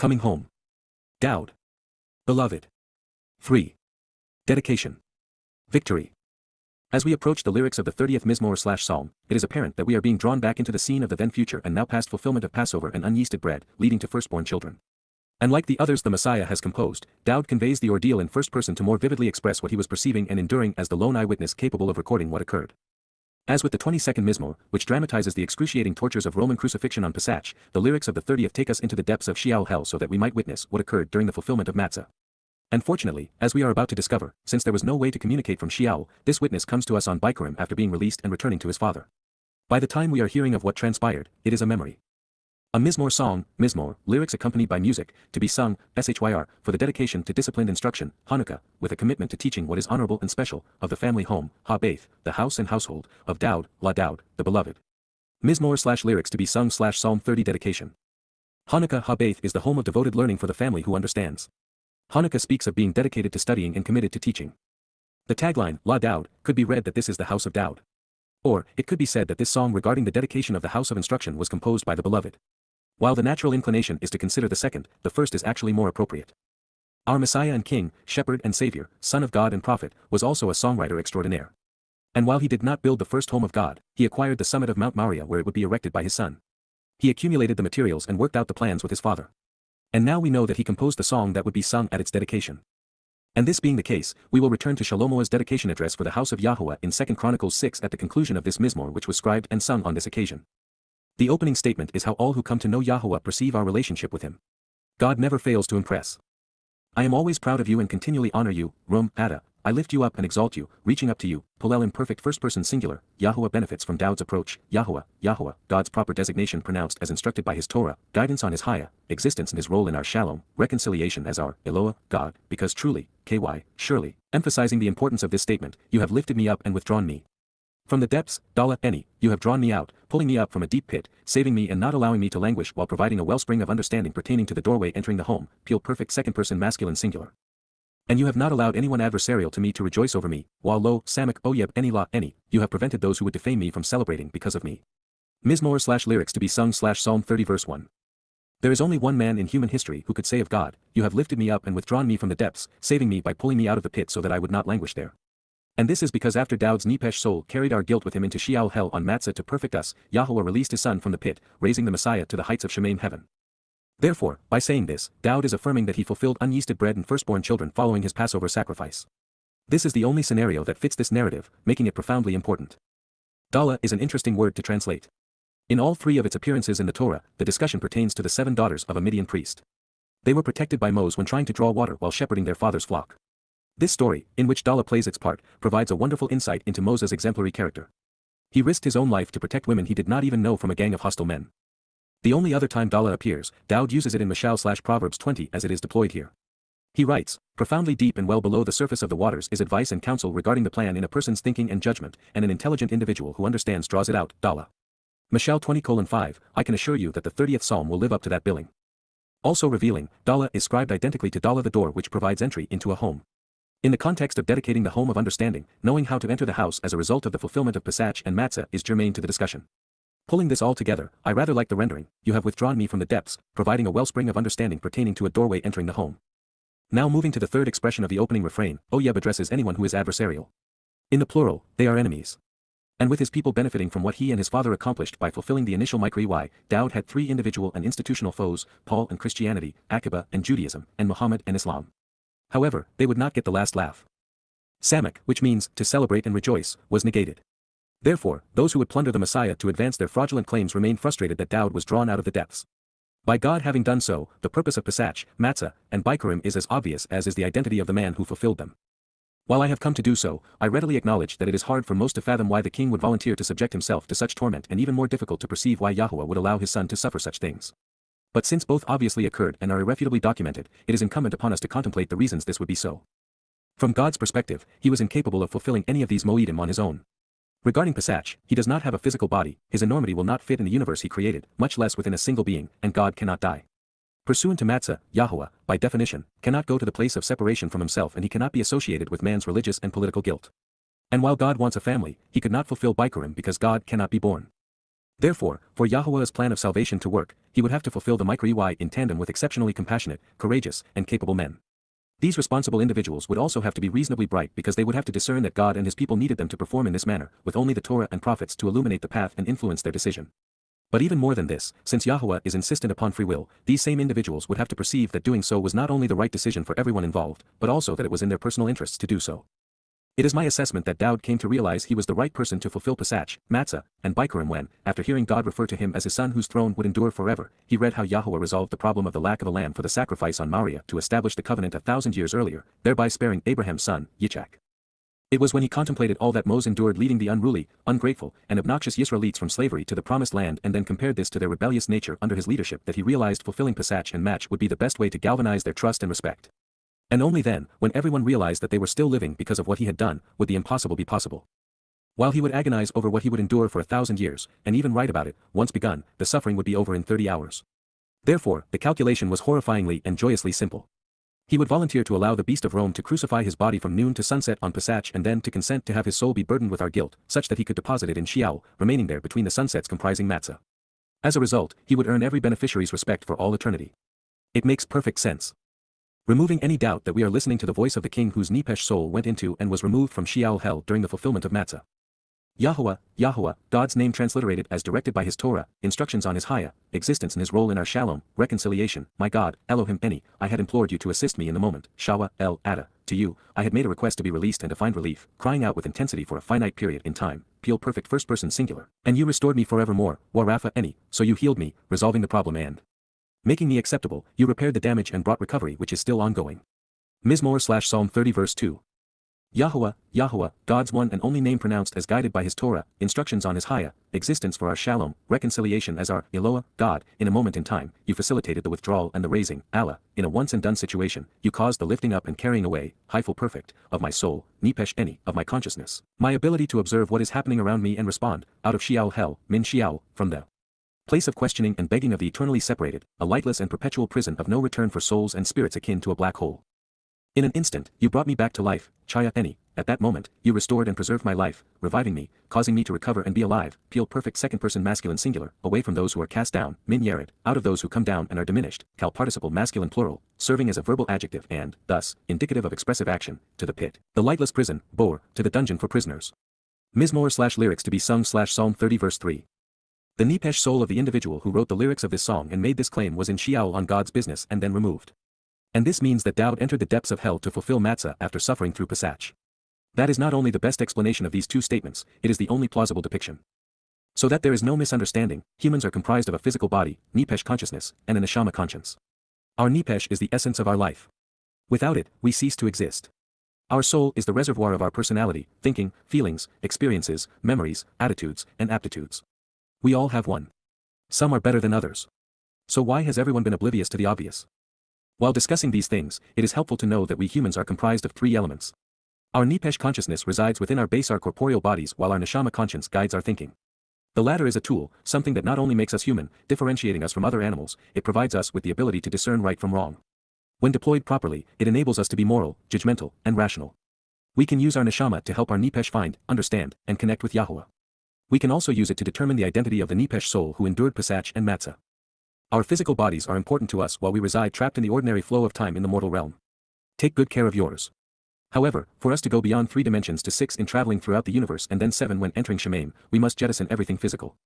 Coming home. Dowd. Beloved. 3. Dedication. Victory. As we approach the lyrics of the 30th Mizmowr/Psalm, it is apparent that we are being drawn back into the scene of the then future and now past fulfillment of Passover and unyeasted bread, leading to firstborn children. And like the others the Messiah has composed, Dowd conveys the ordeal in first person to more vividly express what he was perceiving and enduring as the lone eyewitness capable of recording what occurred. As with the 22nd Mizmowr, which dramatizes the excruciating tortures of Roman crucifixion on Pesach, the lyrics of the 30th take us into the depths of Sheol hell so that we might witness what occurred during the fulfillment of Matzah. And fortunately, as we are about to discover, since there was no way to communicate from Sheol, this witness comes to us on Bikurim after being released and returning to his father. By the time we are hearing of what transpired, it is a memory. A Mizmowr song, Mizmowr, lyrics accompanied by music, to be sung, SHYR, for the dedication to disciplined instruction, Hanukkah, with a commitment to teaching what is honorable and special, of the family home, Ha-Baith, the house and household, of Dowd, La Dowd, the beloved. Mizmowr/lyrics to be sung/Psalm 30 dedication. Hanukkah Ha-Baith is the home of devoted learning for the family who understands. Hanukkah speaks of being dedicated to studying and committed to teaching. The tagline, La Dowd, could be read that this is the house of Dowd. Or, it could be said that this song regarding the dedication of the house of instruction was composed by the beloved. While the natural inclination is to consider the second, the first is actually more appropriate. Our Messiah and King, Shepherd and Savior, Son of God and Prophet, was also a songwriter extraordinaire. And while he did not build the first home of God, he acquired the summit of Mount Moriah where it would be erected by his son. He accumulated the materials and worked out the plans with his father. And now we know that he composed the song that would be sung at its dedication. And this being the case, we will return to Shlomo's dedication address for the house of YAHOWAH in 2 Chronicles 6 at the conclusion of this Mizmowr which was scribed and sung on this occasion. The opening statement is how all who come to know YAHOWAH perceive our relationship with him. God never fails to impress. I am always proud of you and continually honor you, Rum, Ada, I lift you up and exalt you, reaching up to you, Polel imperfect first person singular, YAHOWAH benefits from Dowd's approach, YAHOWAH, YAHOWAH, God's proper designation pronounced as instructed by his Torah, guidance on his Hayah, existence and his role in our Shalom, reconciliation as our Eloah, God, because truly, KY, surely, emphasizing the importance of this statement, you have lifted me up and withdrawn me. From the depths, Dala, Eni, you have drawn me out, pulling me up from a deep pit, saving me and not allowing me to languish while providing a wellspring of understanding pertaining to the doorway entering the home, Peel perfect second person masculine singular. And you have not allowed anyone adversarial to me to rejoice over me, while lo, Samak Oyeb Eni La Eni, you have prevented those who would defame me from celebrating because of me. Mizmowr/lyrics to be sung/Psalm 30 verse 1. There is only one man in human history who could say of God, you have lifted me up and withdrawn me from the depths, saving me by pulling me out of the pit so that I would not languish there. And this is because after Dowd's Nepesh soul carried our guilt with him into Sheol hell on Matzah to perfect us, YAHOWAH released his son from the pit, raising the Messiah to the heights of Shemaim heaven. Therefore, by saying this, Dowd is affirming that he fulfilled unyeasted bread and firstborn children following his Passover sacrifice. This is the only scenario that fits this narrative, making it profoundly important. Dala is an interesting word to translate. In all three of its appearances in the Torah, the discussion pertains to the 7 daughters of a Midian priest. They were protected by Moses when trying to draw water while shepherding their father's flock. This story, in which Dala plays its part, provides a wonderful insight into Moses' exemplary character. He risked his own life to protect women he did not even know from a gang of hostile men. The only other time Dala appears, Dowd uses it in Mashal/Proverbs 20 as it is deployed here. He writes, profoundly deep and well below the surface of the waters is advice and counsel regarding the plan in a person's thinking and judgment, and an intelligent individual who understands draws it out, Dala. Mashal 20:5, I can assure you that the 30th Psalm will live up to that billing. Also revealing, Dala is scribed identically to Dala the door which provides entry into a home. In the context of dedicating the home of understanding, knowing how to enter the house as a result of the fulfillment of Pesach and Matzah is germane to the discussion. Pulling this all together, I rather like the rendering, you have withdrawn me from the depths, providing a wellspring of understanding pertaining to a doorway entering the home. Now moving to the third expression of the opening refrain, Oyeb addresses anyone who is adversarial. In the plural, they are enemies. And with his people benefiting from what he and his father accomplished by fulfilling the initial Mikra, Dowd had 3 individual and institutional foes, Paul and Christianity, Akiba and Judaism, and Muhammad and Islam. However, they would not get the last laugh. Samak, which means, to celebrate and rejoice, was negated. Therefore, those who would plunder the Messiah to advance their fraudulent claims remained frustrated that Dowd was drawn out of the depths. By God having done so, the purpose of Pesach, Matzah, and Bikurim is as obvious as is the identity of the man who fulfilled them. While I have come to do so, I readily acknowledge that it is hard for most to fathom why the king would volunteer to subject himself to such torment and even more difficult to perceive why YAHOWAH would allow his son to suffer such things. But since both obviously occurred and are irrefutably documented, it is incumbent upon us to contemplate the reasons this would be so. From God's perspective, he was incapable of fulfilling any of these moedim on his own. Regarding Pesach, he does not have a physical body, his enormity will not fit in the universe he created, much less within a single being, and God cannot die. Pursuant to Matzah, YAHOWAH, by definition, cannot go to the place of separation from himself and he cannot be associated with man's religious and political guilt. And while God wants a family, he could not fulfill Bikurim because God cannot be born. Therefore, for YAHOWAH's plan of salvation to work, he would have to fulfill the micro-EY in tandem with exceptionally compassionate, courageous, and capable men. These responsible individuals would also have to be reasonably bright because they would have to discern that God and his people needed them to perform in this manner, with only the Torah and prophets to illuminate the path and influence their decision. But even more than this, since YAHOWAH is insistent upon free will, these same individuals would have to perceive that doing so was not only the right decision for everyone involved, but also that it was in their personal interests to do so. It is my assessment that Dowd came to realize he was the right person to fulfill Pesach, Matzah, and Bikurim when, after hearing God refer to him as his son whose throne would endure forever, he read how YAHOWAH resolved the problem of the lack of a lamb for the sacrifice on Moriah to establish the covenant 1,000 years earlier, thereby sparing Abraham's son, Yitzhak. It was when he contemplated all that Moses endured leading the unruly, ungrateful, and obnoxious Yisraelites from slavery to the promised land and then compared this to their rebellious nature under his leadership that he realized fulfilling Pesach and Match would be the best way to galvanize their trust and respect. And only then, when everyone realized that they were still living because of what he had done, would the impossible be possible. While he would agonize over what he would endure for 1,000 years, and even write about it, once begun, the suffering would be over in 30 hours. Therefore, the calculation was horrifyingly and joyously simple. He would volunteer to allow the beast of Rome to crucify his body from noon to sunset on Pesach and then to consent to have his soul be burdened with our guilt, such that he could deposit it in Sheol, remaining there between the sunsets comprising Matzah. As a result, he would earn every beneficiary's respect for all eternity. It makes perfect sense. Removing any doubt that we are listening to the voice of the king whose Nepesh soul went into and was removed from Sheol hell during the fulfillment of Matzah. YAHOWAH, YAHOWAH, God's name transliterated as directed by his Torah, instructions on his YAHOWAH, existence and his role in our shalom, reconciliation, my God, Elohim Eni, I had implored you to assist me in the moment, Shawa, El, Ada, to you, I had made a request to be released and to find relief, crying out with intensity for a finite period in time, Peel perfect first person singular, and you restored me forevermore, Warafa Eni, so you healed me, resolving the problem and making me acceptable, you repaired the damage and brought recovery which is still ongoing. Mizmowr/Psalm 30 verse 2. YAHOWAH, YAHOWAH, God's one and only name pronounced as guided by his Torah, instructions on his YAHOWAH, existence for our shalom, reconciliation as our Eloah, God, in a moment in time, you facilitated the withdrawal and the raising, Allah, in a once and done situation, you caused the lifting up and carrying away, Haiful perfect, of my soul, Nepesh Eni, of my consciousness, my ability to observe what is happening around me and respond, out of Sheol hell, min Sheol, from the place of questioning and begging of the eternally separated, a lightless and perpetual prison of no return for souls and spirits akin to a black hole. In an instant, you brought me back to life, Chaya Eni, at that moment, you restored and preserved my life, reviving me, causing me to recover and be alive, Peel perfect second person masculine singular, away from those who are cast down, min Yared, out of those who come down and are diminished, Cal participle masculine plural, serving as a verbal adjective and, thus, indicative of expressive action, to the pit, the lightless prison, Bor, to the dungeon for prisoners. Mizmowr/lyrics to be sung/Psalm 30 verse 3. The Nepesh soul of the individual who wrote the lyrics of this song and made this claim was in Sheol on God's business and then removed. And this means that Dowd entered the depths of hell to fulfill Matzah after suffering through Pesach. That is not only the best explanation of these two statements, it is the only plausible depiction. So that there is no misunderstanding, humans are comprised of a physical body, Nepesh consciousness, and a neshama conscience. Our Nepesh is the essence of our life. Without it, we cease to exist. Our soul is the reservoir of our personality, thinking, feelings, experiences, memories, attitudes, and aptitudes. We all have one. Some are better than others. So why has everyone been oblivious to the obvious? While discussing these things, it is helpful to know that we humans are comprised of three elements. Our Nepesh consciousness resides within our base, our corporeal bodies, while our neshama conscience guides our thinking. The latter is a tool, something that not only makes us human, differentiating us from other animals, it provides us with the ability to discern right from wrong. When deployed properly, it enables us to be moral, judgmental, and rational. We can use our neshama to help our Nepesh find, understand, and connect with YAHOWAH. We can also use it to determine the identity of the Nepesh soul who endured Pesach and Matzah. Our physical bodies are important to us while we reside trapped in the ordinary flow of time in the mortal realm. Take good care of yours. However, for us to go beyond 3 dimensions to 6 in traveling throughout the universe and then 7 when entering Shemaim, we must jettison everything physical.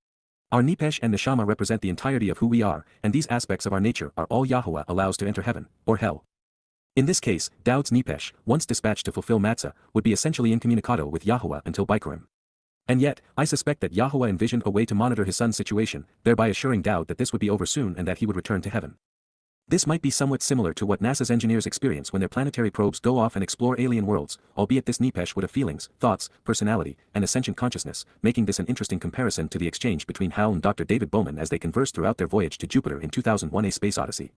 Our Nepesh and Neshama represent the entirety of who we are, and these aspects of our nature are all YAHOWAH allows to enter heaven, or hell. In this case, Dowd's Nepesh, once dispatched to fulfill Matzah, would be essentially incommunicado with YAHOWAH until Bikurim. And yet, I suspect that YAHOWAH envisioned a way to monitor his son's situation, thereby assuring Dowd that this would be over soon and that he would return to heaven. This might be somewhat similar to what NASA's engineers experience when their planetary probes go off and explore alien worlds, albeit this Nepesh would have feelings, thoughts, personality, and a sentient consciousness, making this an interesting comparison to the exchange between Hal and Dr. David Bowman as they converse throughout their voyage to Jupiter in 2001: A Space Odyssey.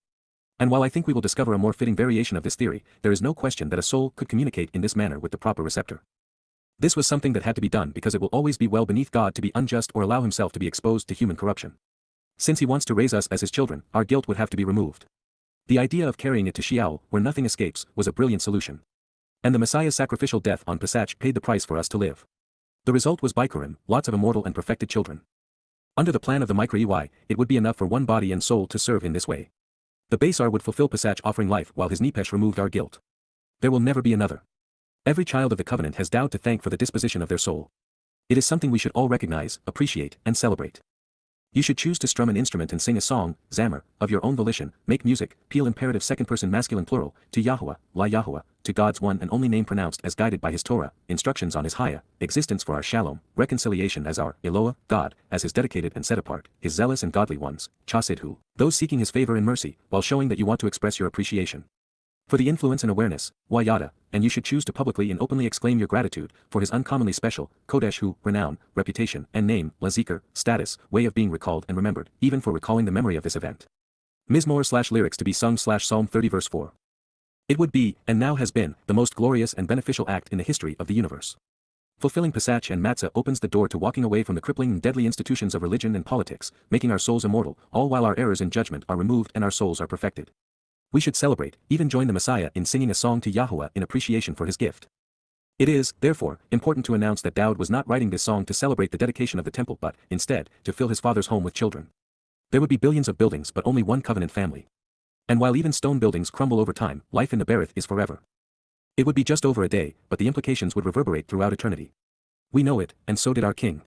And while I think we will discover a more fitting variation of this theory, there is no question that a soul could communicate in this manner with the proper receptor. This was something that had to be done because it will always be well beneath God to be unjust or allow himself to be exposed to human corruption. Since he wants to raise us as his children, our guilt would have to be removed. The idea of carrying it to Sheol, where nothing escapes, was a brilliant solution. And the Messiah's sacrificial death on Pesach paid the price for us to live. The result was Bikurim, lots of immortal and perfected children. Under the plan of the Micro-EY, it would be enough for one body and soul to serve in this way. The Basar would fulfill Pesach offering life while his Nepesh removed our guilt. There will never be another. Every child of the covenant has Dowd to thank for the disposition of their soul. It is something we should all recognize, appreciate, and celebrate. You should choose to strum an instrument and sing a song, zammer, of your own volition, make music, peel imperative second-person masculine plural, to YAHOWAH, YAHOWAH, to God's one and only name pronounced as guided by his Torah, instructions on his YAHOWAH, existence for our Shalom, reconciliation as our Eloah, God, as his dedicated and set apart, his zealous and godly ones, Chasidhu, those seeking his favor and mercy, while showing that you want to express your appreciation. For the influence and awareness, Yada, and you should choose to publicly and openly exclaim your gratitude for his uncommonly special, Kodesh Hu, renown, reputation, and name, Lazikr, status, way of being recalled and remembered, even for recalling the memory of this event. Mizmowr/lyrics to be sung /Psalm 30 verse 4. It would be, and now has been, the most glorious and beneficial act in the history of the universe. Fulfilling Pesach and Matzah opens the door to walking away from the crippling and deadly institutions of religion and politics, making our souls immortal, all while our errors in judgment are removed and our souls are perfected. We should celebrate, even join the Messiah in singing a song to YAHOWAH in appreciation for his gift. It is, therefore, important to announce that Dowd was not writing this song to celebrate the dedication of the temple but, instead, to fill his father's home with children. There would be billions of buildings but only one covenant family. And while even stone buildings crumble over time, life in the Berith is forever. It would be just over a day, but the implications would reverberate throughout eternity. We know it, and so did our king.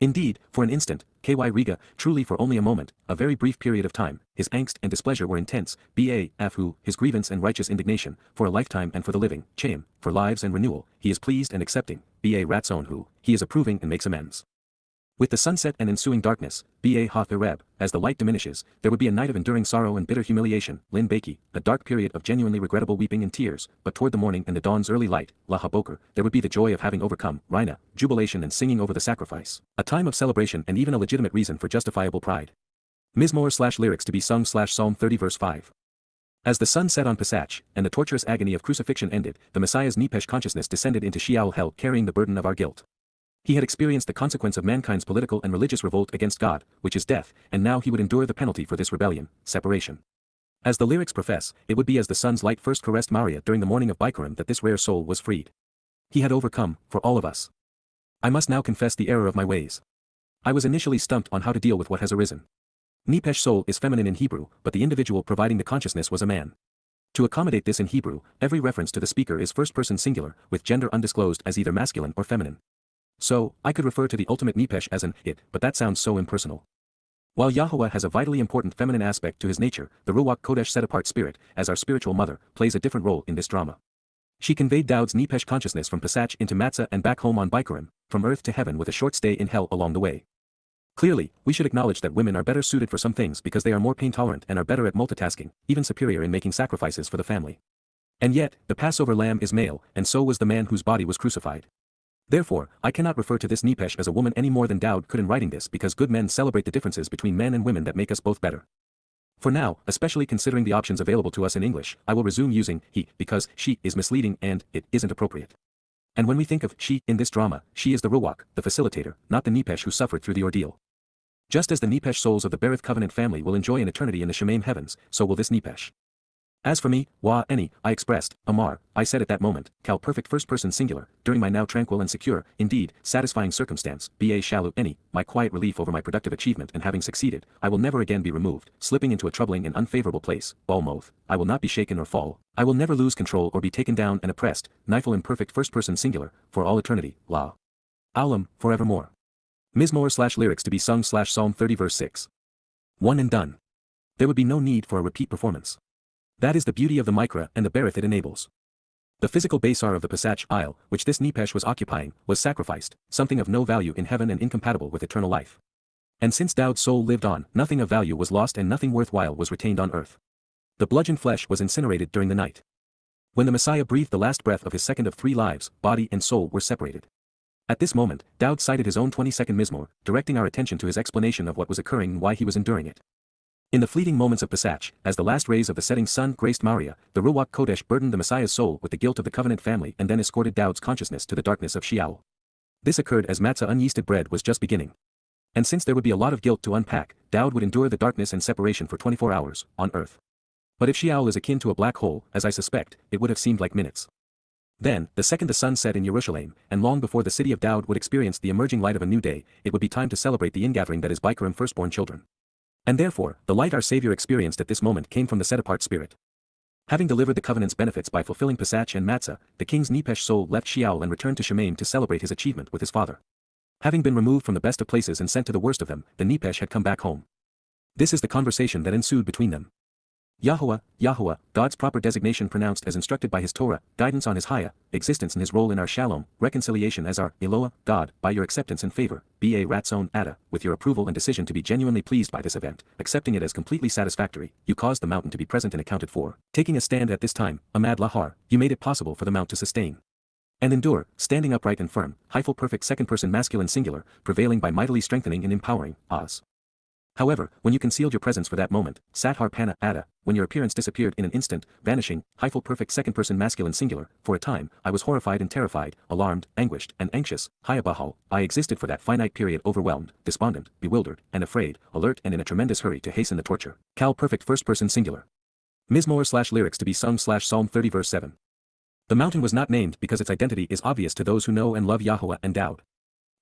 Indeed, for an instant, KY Riga, truly for only a moment, a very brief period of time, his angst and displeasure were intense, Afu, his grievance and righteous indignation, for a lifetime and for the living, Chaim, for lives and renewal, he is pleased and accepting, Ratzon Hu, he is approving and makes amends. With the sunset and ensuing darkness, Hath Ereb, as the light diminishes, there would be a night of enduring sorrow and bitter humiliation, Lin Baki, a dark period of genuinely regrettable weeping and tears, but toward the morning and the dawn's early light, Lahaboker, there would be the joy of having overcome, Rina, jubilation and singing over the sacrifice, a time of celebration and even a legitimate reason for justifiable pride. Mizmowr/lyrics to be sung /Psalm 30 verse 5. As the sun set on Pesach, and the torturous agony of crucifixion ended, the Messiah's Nepesh consciousness descended into Sheol hell carrying the burden of our guilt. He had experienced the consequence of mankind's political and religious revolt against God, which is death, and now he would endure the penalty for this rebellion, separation. As the lyrics profess, it would be as the sun's light first caressed Maria during the morning of Bikurim that this rare soul was freed. He had overcome, for all of us. I must now confess the error of my ways. I was initially stumped on how to deal with what has arisen. Nepesh soul is feminine in Hebrew, but the individual providing the consciousness was a man. To accommodate this in Hebrew, every reference to the speaker is first-person singular, with gender undisclosed as either masculine or feminine. So, I could refer to the ultimate Nepesh as an it, but that sounds so impersonal. While YAHOWAH has a vitally important feminine aspect to his nature, the Ruach Kodesh set-apart spirit, as our spiritual mother, plays a different role in this drama. She conveyed Dowd's Nepesh consciousness from Pesach into Matzah and back home on Bikurim, from earth to heaven with a short stay in hell along the way. Clearly, we should acknowledge that women are better suited for some things because they are more pain-tolerant and are better at multitasking, even superior in making sacrifices for the family. And yet, the Passover lamb is male, and so was the man whose body was crucified. Therefore, I cannot refer to this Nepesh as a woman any more than Dowd could in writing this because good men celebrate the differences between men and women that make us both better. For now, especially considering the options available to us in English, I will resume using he because she is misleading and it isn't appropriate. And when we think of she in this drama, she is the Ruach, the facilitator, not the Nepesh who suffered through the ordeal. Just as the Nepesh souls of the Berith covenant family will enjoy an eternity in the Shemaim heavens, so will this Nepesh. As for me, I expressed, Amar, I said at that moment, Cal perfect first-person singular, during my now tranquil and secure, indeed, satisfying circumstance, Shalu my quiet relief over my productive achievement and having succeeded, I will never again be removed, slipping into a troubling and unfavorable place, Balmoth, I will not be shaken or fall, I will never lose control or be taken down and oppressed, Nifel imperfect first-person singular, for all eternity, La. Aulam, forevermore. Mizmowr/lyrics to be sung /Psalm 30 verse 6. One and done. There would be no need for a repeat performance. That is the beauty of the Mikra and the Berith it enables. The physical Basar of the Pesach isle, which this Nepesh was occupying, was sacrificed, something of no value in heaven and incompatible with eternal life. And since Dowd's soul lived on, nothing of value was lost and nothing worthwhile was retained on earth. The bludgeoned flesh was incinerated during the night. When the Messiah breathed the last breath of his second of 3 lives, body and soul were separated. At this moment, Dowd cited his own 22nd Mizmowr, directing our attention to his explanation of what was occurring and why he was enduring it. In the fleeting moments of Pesach, as the last rays of the setting sun graced Maria, the Ruach Kodesh burdened the Messiah's soul with the guilt of the covenant family and then escorted Dowd's consciousness to the darkness of Sheol. This occurred as matzah unyeasted bread was just beginning. And since there would be a lot of guilt to unpack, Dowd would endure the darkness and separation for 24 hours, on earth. But if Sheol is akin to a black hole, as I suspect, it would have seemed like minutes. Then, the second the sun set in Jerusalem, and long before the city of Dowd would experience the emerging light of a new day, it would be time to celebrate the ingathering that is Bikurim firstborn children. And therefore, the light our Savior experienced at this moment came from the set-apart Spirit. Having delivered the covenant's benefits by fulfilling Pesach and Matzah, the king's Nepesh soul left Sheol and returned to Shemaim to celebrate his achievement with his father. Having been removed from the best of places and sent to the worst of them, the Nepesh had come back home. This is the conversation that ensued between them. YAHOWAH, YAHOWAH, God's proper designation pronounced as instructed by his Torah, guidance on his YAHOWAH, existence and his role in our Shalom, reconciliation as our Eloah, God, by your acceptance and favor, Ba Ratzon Ada, with your approval and decision to be genuinely pleased by this event, accepting it as completely satisfactory, you caused the mountain to be present and accounted for. Taking a stand at this time, Amad Lahar, you made it possible for the mount to sustain and endure, standing upright and firm, hyphal perfect second person masculine singular, prevailing by mightily strengthening and empowering, Oz. However, when you concealed your presence for that moment, Sathar Pana Ada, when your appearance disappeared in an instant, vanishing, hyphal perfect second person masculine singular, for a time, I was horrified and terrified, alarmed, anguished, and anxious, Hayabahal, I existed for that finite period overwhelmed, despondent, bewildered, and afraid, alert and in a tremendous hurry to hasten the torture. Cal perfect first person singular. Mizmowr / lyrics to be sung / Psalm 30 verse 7. The mountain was not named because its identity is obvious to those who know and love YAHOWAH and Dowd.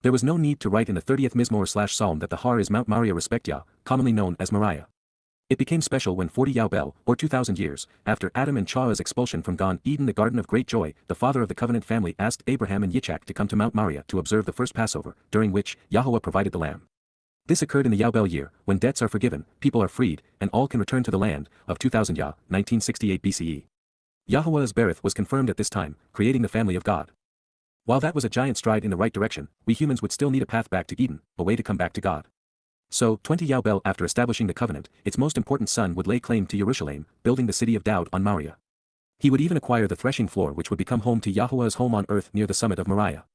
There was no need to write in the 30th Mizmowr / Psalm that the Har is Mount Moriah respect Yah, commonly known as Moriah. It became special when 40 Yobel, or 2,000 years, after Adam and Chawah's expulsion from Gan Eden the Garden of Great Joy, the father of the covenant family asked Abraham and Yitzchak to come to Mount Moriah to observe the first Passover, during which YAHOWAH provided the lamb. This occurred in the Yobel year, when debts are forgiven, people are freed, and all can return to the land, of 2000 Yah, 1968 BCE. YAHOWAH's Berith was confirmed at this time, creating the family of God. While that was a giant stride in the right direction, we humans would still need a path back to Eden, a way to come back to God. So, 20 Yobel after establishing the covenant, its most important son would lay claim to Jerusalem, building the city of Dowd on Moriah. He would even acquire the threshing floor which would become home to YAHOWAH's home on earth near the summit of Moriah.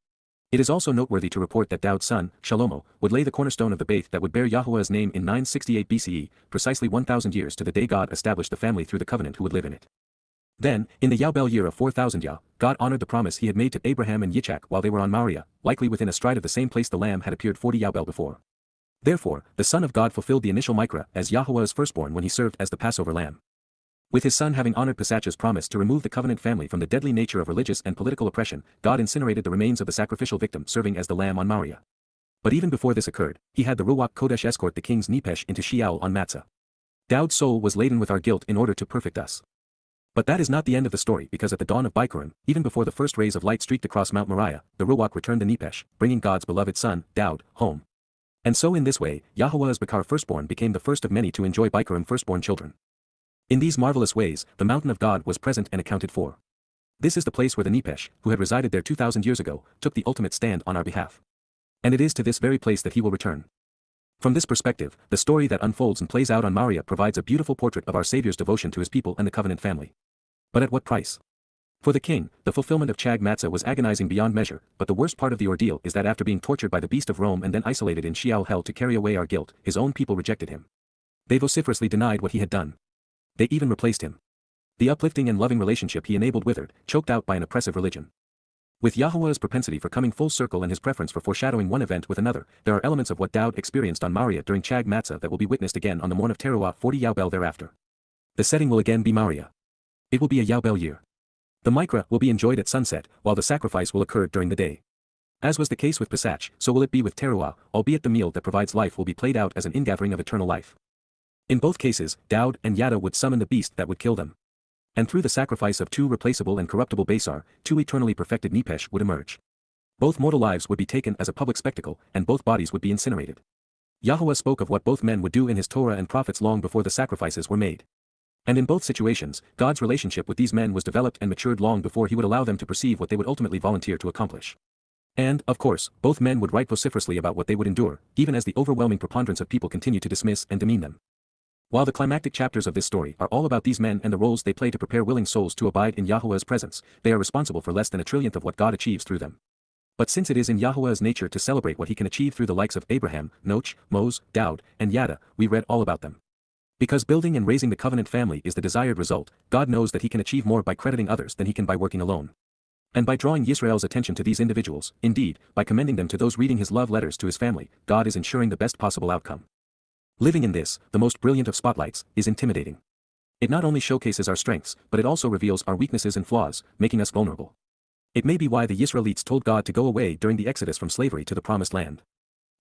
It is also noteworthy to report that Dowd's son, Shalomo, would lay the cornerstone of the Beit that would bear YAHOWAH's name in 968 BCE, precisely 1,000 years to the day God established the family through the covenant who would live in it. Then, in the Yobel year of 4,000 Yah, God honored the promise he had made to Abraham and Yitzchak while they were on Moriah, likely within a stride of the same place the lamb had appeared 40 Yobel before. Therefore, the Son of God fulfilled the initial Mikra as YAHOWAH's firstborn when he served as the Passover lamb. With his son having honored Pesach's promise to remove the covenant family from the deadly nature of religious and political oppression, God incinerated the remains of the sacrificial victim serving as the lamb on Moriah. But even before this occurred, he had the Ruach Kodesh escort the king's Nepesh into Sheol on Matzah. Dowd's soul was laden with our guilt in order to perfect us. But that is not the end of the story because at the dawn of Bikurim, even before the first rays of light streaked across Mount Moriah, the Ruach returned the Nepesh, bringing God's beloved son, Dowd, home. And so in this way, YAHOWAH's Bakar firstborn became the first of many to enjoy Bikurim firstborn children. In these marvelous ways, the mountain of God was present and accounted for. This is the place where the Nepesh, who had resided there 2,000 years ago, took the ultimate stand on our behalf. And it is to this very place that he will return. From this perspective, the story that unfolds and plays out on Moriah provides a beautiful portrait of our Savior's devotion to his people and the covenant family. But at what price? For the king, the fulfillment of Chag Matzah was agonizing beyond measure, but the worst part of the ordeal is that after being tortured by the beast of Rome and then isolated in Sheol hell to carry away our guilt, his own people rejected him. They vociferously denied what he had done. They even replaced him. The uplifting and loving relationship he enabled withered, choked out by an oppressive religion. With YAHOWAH's propensity for coming full circle and his preference for foreshadowing one event with another, there are elements of what Dowd experienced on Moriah during Chag Matzah that will be witnessed again on the morn of Teruah 40 Yobel thereafter. The setting will again be Moriah. It will be a Yobel year. The Mikra will be enjoyed at sunset, while the sacrifice will occur during the day. As was the case with Pesach, so will it be with Teruah, albeit the meal that provides life will be played out as an ingathering of eternal life. In both cases, Dowd and Yada would summon the beast that would kill them. And through the sacrifice of two replaceable and corruptible Basar, two eternally perfected Nepesh would emerge. Both mortal lives would be taken as a public spectacle, and both bodies would be incinerated. YAHOWAH spoke of what both men would do in his Torah and prophets long before the sacrifices were made. And in both situations, God's relationship with these men was developed and matured long before he would allow them to perceive what they would ultimately volunteer to accomplish. And, of course, both men would write vociferously about what they would endure, even as the overwhelming preponderance of people continue to dismiss and demean them. While the climactic chapters of this story are all about these men and the roles they play to prepare willing souls to abide in YAHOWAH's presence, they are responsible for less than a trillionth of what God achieves through them. But since it is in YAHOWAH's nature to celebrate what he can achieve through the likes of Abraham, Noach, Moses, Dowd, and Yada, we read all about them. Because building and raising the covenant family is the desired result, God knows that he can achieve more by crediting others than he can by working alone. And by drawing Yisrael's attention to these individuals, indeed, by commending them to those reading his love letters to his family, God is ensuring the best possible outcome. Living in this, the most brilliant of spotlights, is intimidating. It not only showcases our strengths, but it also reveals our weaknesses and flaws, making us vulnerable. It may be why the Yisraelites told God to go away during the exodus from slavery to the Promised Land.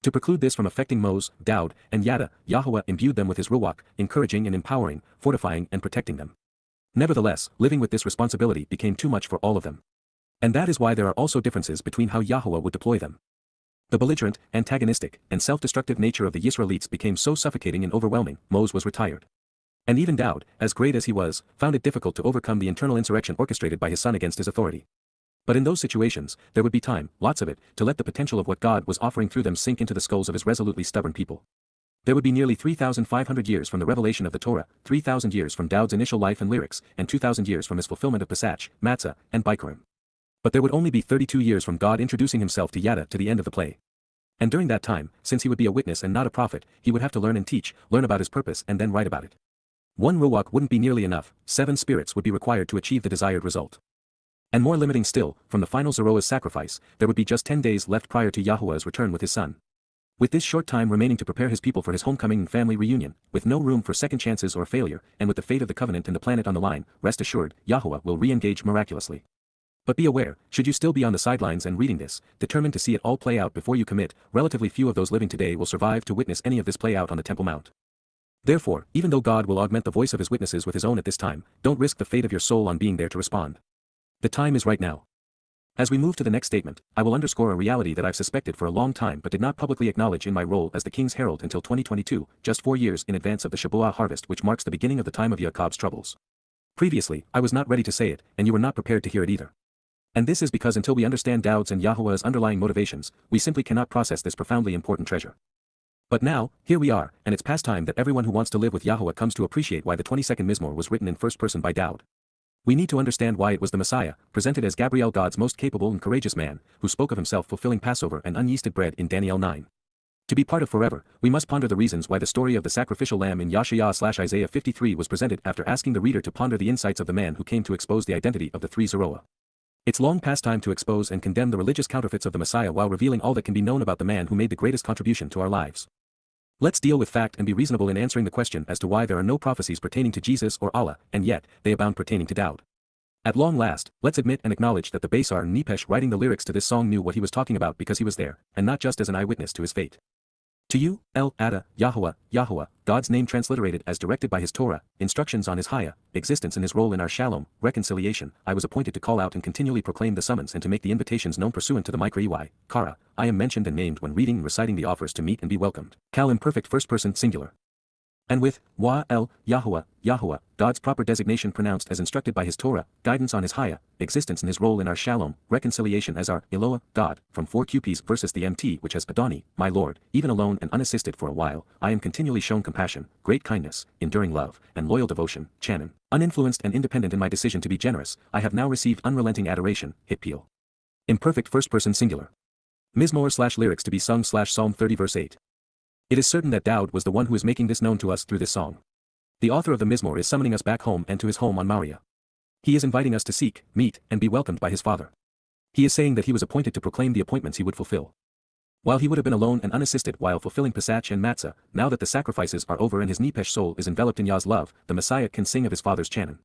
To preclude this from affecting Moses, Dowd, and Yada, Yahowah imbued them with his ruach, encouraging and empowering, fortifying and protecting them. Nevertheless, living with this responsibility became too much for all of them. And that is why there are also differences between how Yahowah would deploy them. The belligerent, antagonistic, and self-destructive nature of the Yisraelites became so suffocating and overwhelming, Moses was retired. And even Dowd, as great as he was, found it difficult to overcome the internal insurrection orchestrated by his son against his authority. But in those situations, there would be time, lots of it, to let the potential of what God was offering through them sink into the skulls of his resolutely stubborn people. There would be nearly 3,500 years from the revelation of the Torah, 3,000 years from Dowd's initial life and lyrics, and 2,000 years from his fulfillment of Pesach, Matzah, and Bikurim. But there would only be 32 years from God introducing himself to Yada to the end of the play. And during that time, since he would be a witness and not a prophet, he would have to learn and teach, learn about his purpose and then write about it. One ruach wouldn't be nearly enough, 7 spirits would be required to achieve the desired result. And more limiting still, from the final Zerah's sacrifice, there would be just 10 days left prior to Yahuwah's return with his son. With this short time remaining to prepare his people for his homecoming and family reunion, with no room for second chances or failure, and with the fate of the covenant and the planet on the line, rest assured, Yahuwah will re-engage miraculously. But be aware, should you still be on the sidelines and reading this, determined to see it all play out before you commit, relatively few of those living today will survive to witness any of this play out on the Temple Mount. Therefore, even though God will augment the voice of his witnesses with his own at this time, don't risk the fate of your soul on being there to respond. The time is right now. As we move to the next statement, I will underscore a reality that I've suspected for a long time but did not publicly acknowledge in my role as the King's Herald until 2022, just 4 years in advance of the Shabuah harvest which marks the beginning of the time of Jacob's troubles. Previously, I was not ready to say it, and you were not prepared to hear it either. And this is because until we understand Dowd's and Yahuwah's underlying motivations, we simply cannot process this profoundly important treasure. But now, here we are, and it's past time that everyone who wants to live with Yahuwah comes to appreciate why the 22nd Mizmowr was written in first person by Dowd. We need to understand why it was the Messiah, presented as Gabriel, God's most capable and courageous man, who spoke of himself fulfilling Passover and unyeasted bread in Daniel 9. To be part of forever, we must ponder the reasons why the story of the sacrificial lamb in Yashayah/Isaiah 53 was presented after asking the reader to ponder the insights of the man who came to expose the identity of the 3 Zerah. It's long past time to expose and condemn the religious counterfeits of the Messiah while revealing all that can be known about the man who made the greatest contribution to our lives. Let's deal with fact and be reasonable in answering the question as to why there are no prophecies pertaining to Jesus or Allah, and yet, they abound pertaining to Dowd. At long last, let's admit and acknowledge that the Basar Nepesh writing the lyrics to this song knew what he was talking about because he was there, and not just as an eyewitness to his fate. To you, Yada Yahowah, Yahowah, God's name transliterated as directed by his Torah, instructions on his YAHOWAH, existence and his role in our shalom, reconciliation, I was appointed to call out and continually proclaim the summons and to make the invitations known pursuant to the Mikra Kara, I am mentioned and named when reading and reciting the offers to meet and be welcomed. Cal imperfect first person singular. And with Yahowah, Yahowah, God's proper designation pronounced as instructed by his Torah, guidance on his YAHOWAH, existence and his role in our shalom, reconciliation as our Eloah, God, from 4 QPs versus the MT which has Adoni, my Lord, even alone and unassisted for a while, I am continually shown compassion, great kindness, enduring love, and loyal devotion, Channon, uninfluenced and independent in my decision to be generous, I have now received unrelenting adoration, Hitpeel. Imperfect first person singular. Mizmowr/lyrics to be sung/Psalm 30 verse 8. It is certain that Dowd was the one who is making this known to us through this song. The author of the Mizmowr is summoning us back home and to his home on Moriah. He is inviting us to seek, meet, and be welcomed by his Father. He is saying that he was appointed to proclaim the appointments he would fulfill. While he would have been alone and unassisted while fulfilling Pesach and Matzah, now that the sacrifices are over and his Nepesh soul is enveloped in Yah's love, the Messiah can sing of his Father's Channon.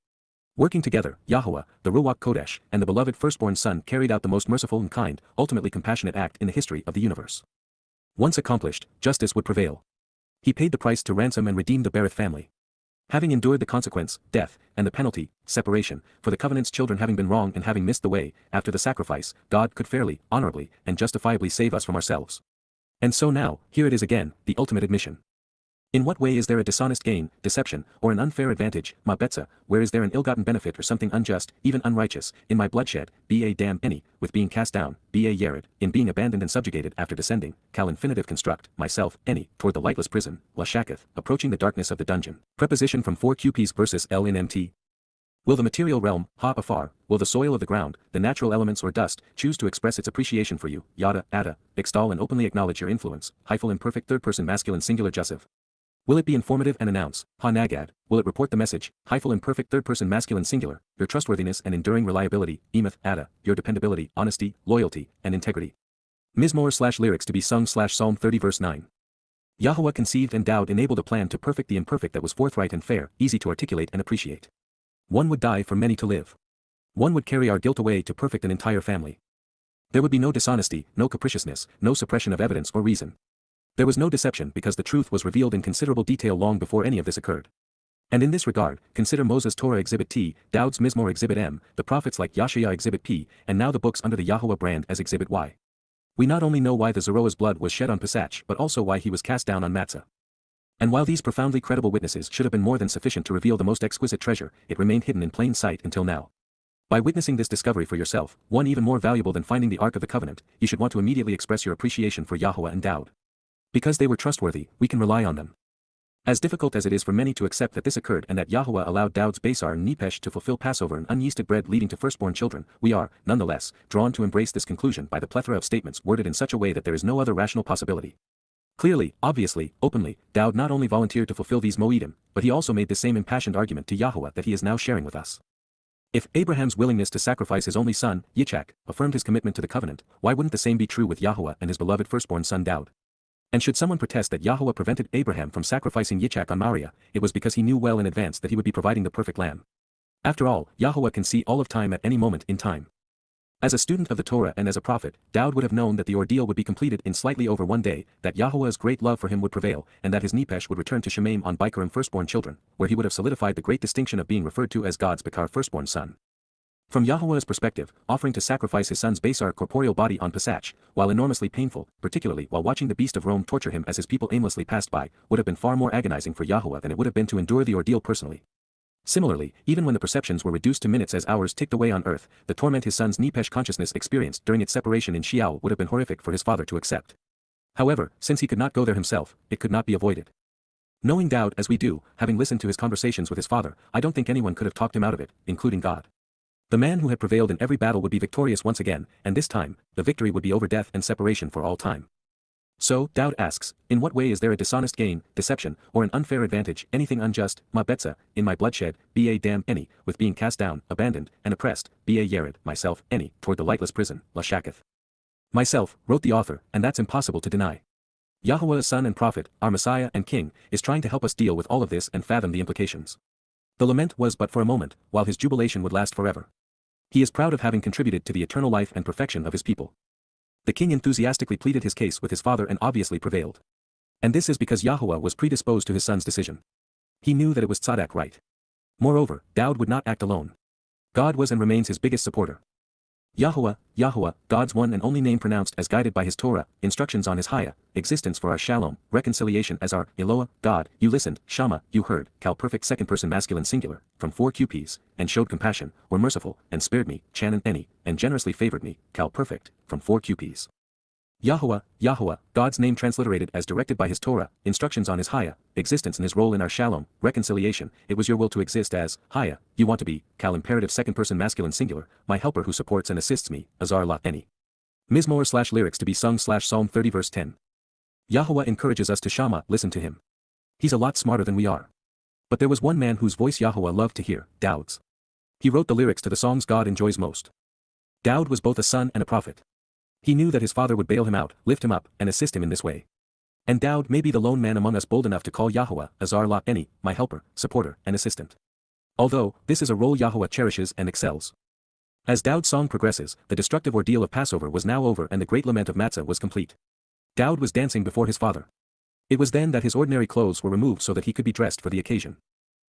Working together, Yahuwah, the Ruach Kodesh, and the beloved firstborn Son carried out the most merciful and kind, ultimately compassionate act in the history of the universe. Once accomplished, justice would prevail. He paid the price to ransom and redeem the Berith family. Having endured the consequence, death, and the penalty, separation, for the covenant's children having been wrong and having missed the way, after the sacrifice, God could fairly, honorably, and justifiably save us from ourselves. And so now, here it is again, the ultimate admission. In what way is there a dishonest gain, deception, or an unfair advantage, ma betza, where is there an ill-gotten benefit or something unjust, even unrighteous, in my bloodshed, ba damn any, with being cast down, ba yared, in being abandoned and subjugated after descending, cal infinitive construct, myself, any, toward the lightless prison, la shaketh, approaching the darkness of the dungeon. Preposition from 4 QPs versus L in MT. Will the material realm, ha afar, will the soil of the ground, the natural elements or dust, choose to express its appreciation for you, Yada, Ada, extol and openly acknowledge your influence, hyphal imperfect third person masculine singular Joseph? Will it be informative and announce, ha nagad, will it report the message, hyphal imperfect third person masculine singular, your trustworthiness and enduring reliability, emoth, Ada, your dependability, honesty, loyalty, and integrity? Mizmowr/lyrics to be sung/Psalm 30 verse 9. Yahuwah conceived and Dowd enabled a plan to perfect the imperfect that was forthright and fair, easy to articulate and appreciate. One would die for many to live. One would carry our guilt away to perfect an entire family. There would be no dishonesty, no capriciousness, no suppression of evidence or reason. There was no deception because the truth was revealed in considerable detail long before any of this occurred. And in this regard, consider Moses' Torah Exhibit T, Dowd's Mizmowr Exhibit M, the prophets like Yashaya Exhibit P, and now the books under the YAHOWAH brand as Exhibit Y. We not only know why the Zerah's blood was shed on Pesach but also why he was cast down on Matzah. And while these profoundly credible witnesses should have been more than sufficient to reveal the most exquisite treasure, it remained hidden in plain sight until now. By witnessing this discovery for yourself, one even more valuable than finding the Ark of the Covenant, you should want to immediately express your appreciation for YAHOWAH and Dowd. Because they were trustworthy, we can rely on them. As difficult as it is for many to accept that this occurred and that YAHOWAH allowed Dowd's Basar and Nepesh to fulfill Passover and unyeasted bread leading to firstborn children, we are, nonetheless, drawn to embrace this conclusion by the plethora of statements worded in such a way that there is no other rational possibility. Clearly, obviously, openly, Dowd not only volunteered to fulfill these moedim, but he also made the same impassioned argument to YAHOWAH that he is now sharing with us. If Abraham's willingness to sacrifice his only son, Yitzhak, affirmed his commitment to the covenant, why wouldn't the same be true with YAHOWAH and his beloved firstborn son Dowd? And should someone protest that YAHOWAH prevented Abraham from sacrificing Yitzhak on Moriah, it was because he knew well in advance that he would be providing the perfect lamb. After all, YAHOWAH can see all of time at any moment in time. As a student of the Torah and as a prophet, Dowd would have known that the ordeal would be completed in slightly over one day, that YAHOWAH's great love for him would prevail, and that his Nepesh would return to Shemaim on Bikurim firstborn children, where he would have solidified the great distinction of being referred to as God's Bakar firstborn son. From YAHOWAH's perspective, offering to sacrifice his son's Basar corporeal body on Pesach, while enormously painful, particularly while watching the beast of Rome torture him as his people aimlessly passed by, would have been far more agonizing for YAHOWAH than it would have been to endure the ordeal personally. Similarly, even when the perceptions were reduced to minutes as hours ticked away on earth, the torment his son's Nepesh consciousness experienced during its separation in Sheol would have been horrific for his father to accept. However, since he could not go there himself, it could not be avoided. Knowing Dowd as we do, having listened to his conversations with his father, I don't think anyone could have talked him out of it, including God. The man who had prevailed in every battle would be victorious once again, and this time, the victory would be over death and separation for all time. So, Dowd asks, in what way is there a dishonest gain, deception, or an unfair advantage, anything unjust, ma betza, in my bloodshed, ba damn any, with being cast down, abandoned, and oppressed, ba yared, myself, any, toward the lightless prison, la shakath. Myself, wrote the author, and that's impossible to deny. YAHOWAH's son and prophet, our Messiah and King, is trying to help us deal with all of this and fathom the implications. The lament was but for a moment, while his jubilation would last forever. He is proud of having contributed to the eternal life and perfection of his people. The king enthusiastically pleaded his case with his father and obviously prevailed. And this is because YAHOWAH was predisposed to his son's decision. He knew that it was tzaddik right. Moreover, Dowd would not act alone. God was and remains his biggest supporter. YAHOWAH, YAHOWAH, God's one and only name pronounced as guided by his Torah, instructions on his YAHOWAH, existence for our shalom, reconciliation as our Eloah, God, you listened, Shama, you heard, Cal perfect second person masculine singular, from 4 QPs, and showed compassion, were merciful, and spared me, Chan and and generously favored me, Cal perfect, from 4 QPs. YAHOWAH, YAHOWAH, God's name transliterated as directed by his Torah, instructions on his YAHOWAH, existence and his role in our shalom, reconciliation, it was your will to exist as, YAHOWAH, you want to be, Cal imperative second person masculine singular, my helper who supports and assists me, Azar la any. Mizmowr / lyrics to be sung / Psalm 30 verse 10. YAHOWAH encourages us to Shama, listen to him. He's a lot smarter than we are. But there was one man whose voice YAHOWAH loved to hear, Dowd's. He wrote the lyrics to the songs God enjoys most. Dowd was both a son and a prophet. He knew that his father would bail him out, lift him up, and assist him in this way. And Dowd may be the lone man among us bold enough to call YAHOWAH, Azar la any, my helper, supporter, and assistant. Although, this is a role YAHOWAH cherishes and excels. As Dowd's song progresses, the destructive ordeal of Passover was now over and the great lament of Matzah was complete. Dowd was dancing before his father. It was then that his ordinary clothes were removed so that he could be dressed for the occasion.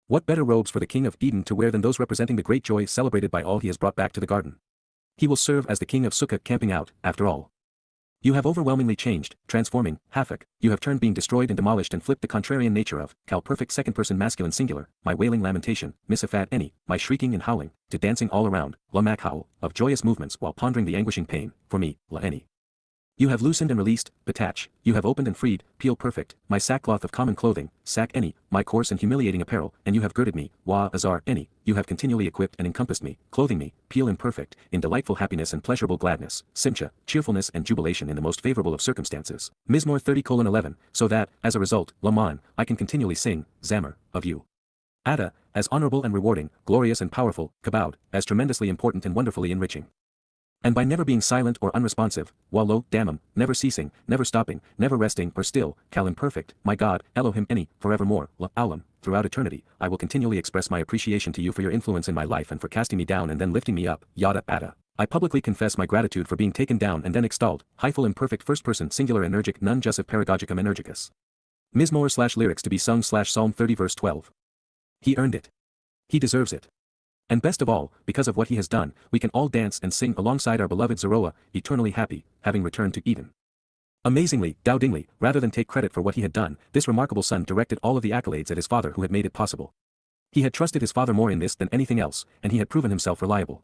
What better robes for the king of Eden to wear than those representing the great joy celebrated by all he has brought back to the garden? He will serve as the king of Sukkah camping out, after all. You have overwhelmingly changed, transforming, hafak, you have turned being destroyed and demolished and flipped the contrarian nature of, Cal perfect second person masculine singular, my wailing lamentation, misafat any, my shrieking and howling, to dancing all around, la mak howl, of joyous movements while pondering the anguishing pain, for me, la any. You have loosened and released, patach, you have opened and freed, peel perfect, my sackcloth of common clothing, sack any, my coarse and humiliating apparel, and you have girded me, wa azar any, you have continually equipped and encompassed me, clothing me, peel imperfect, in delightful happiness and pleasurable gladness, simcha, cheerfulness and jubilation in the most favorable of circumstances. Mizmowr 30:11, so that, as a result, Laman, I can continually sing, Zamar, of you. Ada, as honorable and rewarding, glorious and powerful, Kabod, as tremendously important and wonderfully enriching. And by never being silent or unresponsive, Wallo, Damim, never ceasing, never stopping, never resting or still, Kal imperfect, my God, Elohim any, forevermore, La Alam, throughout eternity, I will continually express my appreciation to you for your influence in my life and for casting me down and then lifting me up, Yada Yahowah. I publicly confess my gratitude for being taken down and then extolled, hyphal imperfect first person singular energic non Joseph paragogicum energicus. Mizmowr / lyrics to be sung / Psalm 30 verse 12. He earned it. He deserves it. And best of all, because of what he has done, we can all dance and sing alongside our beloved Zeroah, eternally happy, having returned to Eden. Amazingly, Dowdingly, rather than take credit for what he had done, this remarkable son directed all of the accolades at his father who had made it possible. He had trusted his father more in this than anything else, and he had proven himself reliable.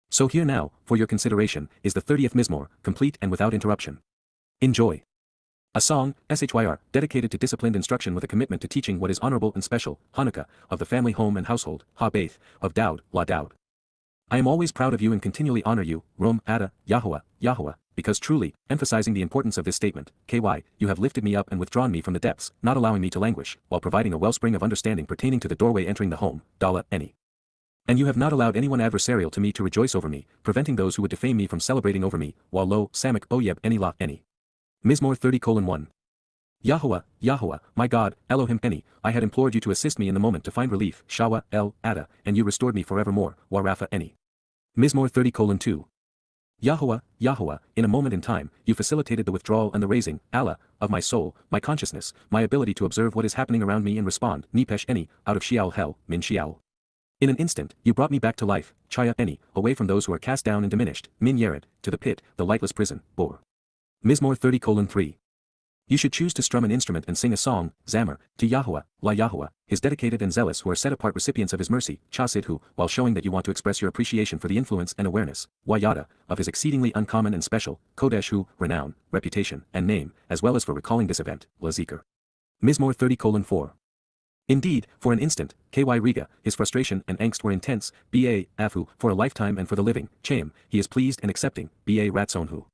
So here now, for your consideration, is the 30th Mizmowr, complete and without interruption. Enjoy. A song, SHYR, dedicated to disciplined instruction with a commitment to teaching what is honorable and special, Hanukkah, of the family home and household, Ha-Baith, of Dowd, La Dowd. I am always proud of you and continually honor you, Rom, Yada Yahowah, YAHOWAH, because truly, emphasizing the importance of this statement, KY, you have lifted me up and withdrawn me from the depths, not allowing me to languish, while providing a wellspring of understanding pertaining to the doorway entering the home, Dala, any. And you have not allowed anyone adversarial to me to rejoice over me, preventing those who would defame me from celebrating over me, while lo, Samak, Oyeb, any la, any. Mizmowr 30:1. YAHOWAH, YAHOWAH, my God, Elohim any, I had implored you to assist me in the moment to find relief, Shawa, El, Ada, and you restored me forevermore, Warafa any. Mizmowr 30:2. YAHOWAH, YAHOWAH, in a moment in time, you facilitated the withdrawal and the raising, Allah, of my soul, my consciousness, my ability to observe what is happening around me and respond, Nipesh any, out of Sheol hell, Min Sheol. In an instant, you brought me back to life, Chaya any, away from those who are cast down and diminished, Min Yered, to the pit, the lightless prison, Bor. Mizmowr 30:3. You should choose to strum an instrument and sing a song, Zamar, to Yahuwah, La Yahuwah, his dedicated and zealous who are set apart recipients of his mercy, Chasid who, while showing that you want to express your appreciation for the influence and awareness, Yada, of his exceedingly uncommon and special, Kodesh who, renown, reputation, and name, as well as for recalling this event, La Zikr. Mizmowr 30:4. Indeed, for an instant, KY Riga, his frustration and angst were intense, BA, Afu, for a lifetime and for the living, Chaim, he is pleased and accepting, BA Ratzonhu.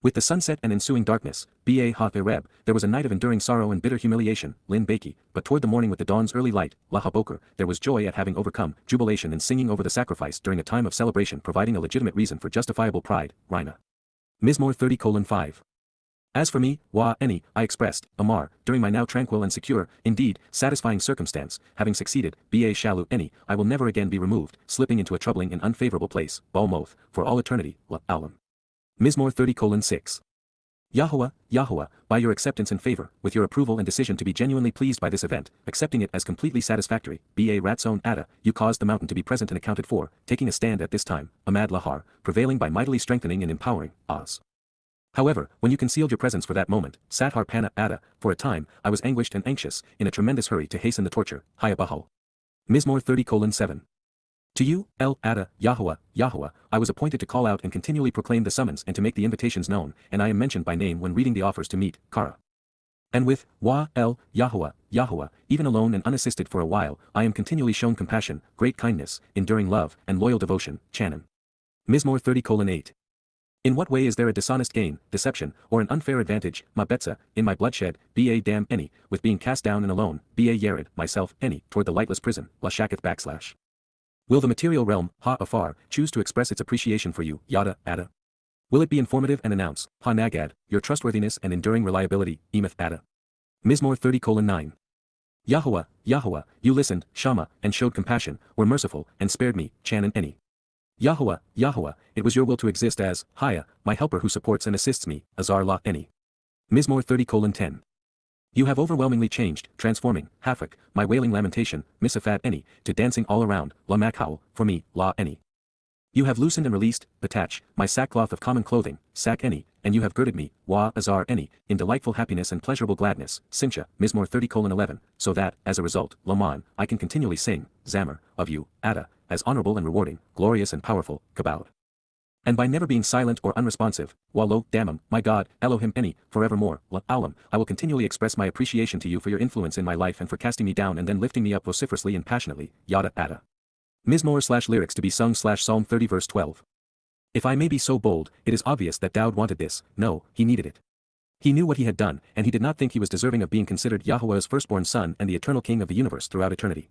With the sunset and ensuing darkness, BA Ha-Ereb, there was a night of enduring sorrow and bitter humiliation, Lin Baki, but toward the morning with the dawn's early light, La Haboker, there was joy at having overcome, jubilation and singing over the sacrifice during a time of celebration providing a legitimate reason for justifiable pride, Rina. Mizmowr 30:5. As for me, any, I expressed, Amar, during my now tranquil and secure, indeed, satisfying circumstance, having succeeded, Ba Shalu any, I will never again be removed, slipping into a troubling and unfavorable place, Balmoth, for all eternity, La Alam. Mizmowr 30:6. YAHOWAH, YAHOWAH, by your acceptance and favor, with your approval and decision to be genuinely pleased by this event, accepting it as completely satisfactory, Ba Ratzon Ada, you caused the mountain to be present and accounted for, taking a stand at this time, Amad Lahar, prevailing by mightily strengthening and empowering, Oz. However, when you concealed your presence for that moment, Sathar Pana Ada, for a time, I was anguished and anxious, in a tremendous hurry to hasten the torture, Hayabahal. Mizmowr 30:7. To you, El, Ada, Yahuwah, Yahuwah, I was appointed to call out and continually proclaim the summons and to make the invitations known, and I am mentioned by name when reading the offers to meet, Kara. And with, El, Yahuwah, Yahuwah, even alone and unassisted for a while, I am continually shown compassion, great kindness, enduring love, and loyal devotion, Channon. Mizmowr 30:8. In what way is there a dishonest gain, deception, or an unfair advantage, Mabetza, in my bloodshed, Ba Dam any, with being cast down and alone, Ba Yered, myself, any, toward the lightless prison, La Shakath /. Will the material realm, Ha-Afar, choose to express its appreciation for you, Yada, Ada? Will it be informative and announce, Ha-Nagad, your trustworthiness and enduring reliability, Emeth Ada? Mizmowr 30:9. YAHOWAH, YAHOWAH, you listened, Shama, and showed compassion, were merciful, and spared me, Channon any. YAHOWAH, YAHOWAH, it was your will to exist as, Haya, my helper who supports and assists me, Azar La any. Mizmowr 30:10. You have overwhelmingly changed, transforming, Hafak, my wailing lamentation, Misafat any, to dancing all around, La Makhal, for me, La any. You have loosened and released, Patach, my sackcloth of common clothing, Sak any, and you have girded me, Wa Azar any, in delightful happiness and pleasurable gladness, Simcha, Mizmowr 30:11, so that, as a result, Laman, I can continually sing, Zamar, of you, Ada, as honorable and rewarding, glorious and powerful, Kabod. And by never being silent or unresponsive, Wallo, Damim, my God, Elohim any, forevermore, La Alam, I will continually express my appreciation to you for your influence in my life and for casting me down and then lifting me up vociferously and passionately, Yada Ada. Mizmowr / lyrics to be sung / Psalm 30 verse 12. If I may be so bold, it is obvious that Dowd wanted this, no, he needed it. He knew what he had done, and he did not think he was deserving of being considered Yahuwah's firstborn son and the eternal king of the universe throughout eternity.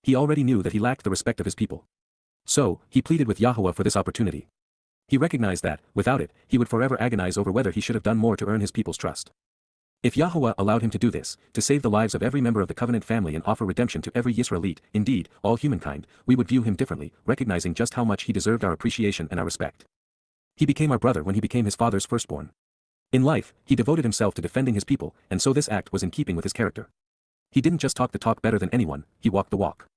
He already knew that he lacked the respect of his people. So, he pleaded with Yahuwah for this opportunity. He recognized that, without it, he would forever agonize over whether he should have done more to earn his people's trust. If Yahuwah allowed him to do this, to save the lives of every member of the covenant family and offer redemption to every Yisraelite, indeed, all humankind, we would view him differently, recognizing just how much he deserved our appreciation and our respect. He became our brother when he became his father's firstborn. In life, he devoted himself to defending his people, and so this act was in keeping with his character. He didn't just talk the talk better than anyone, he walked the walk.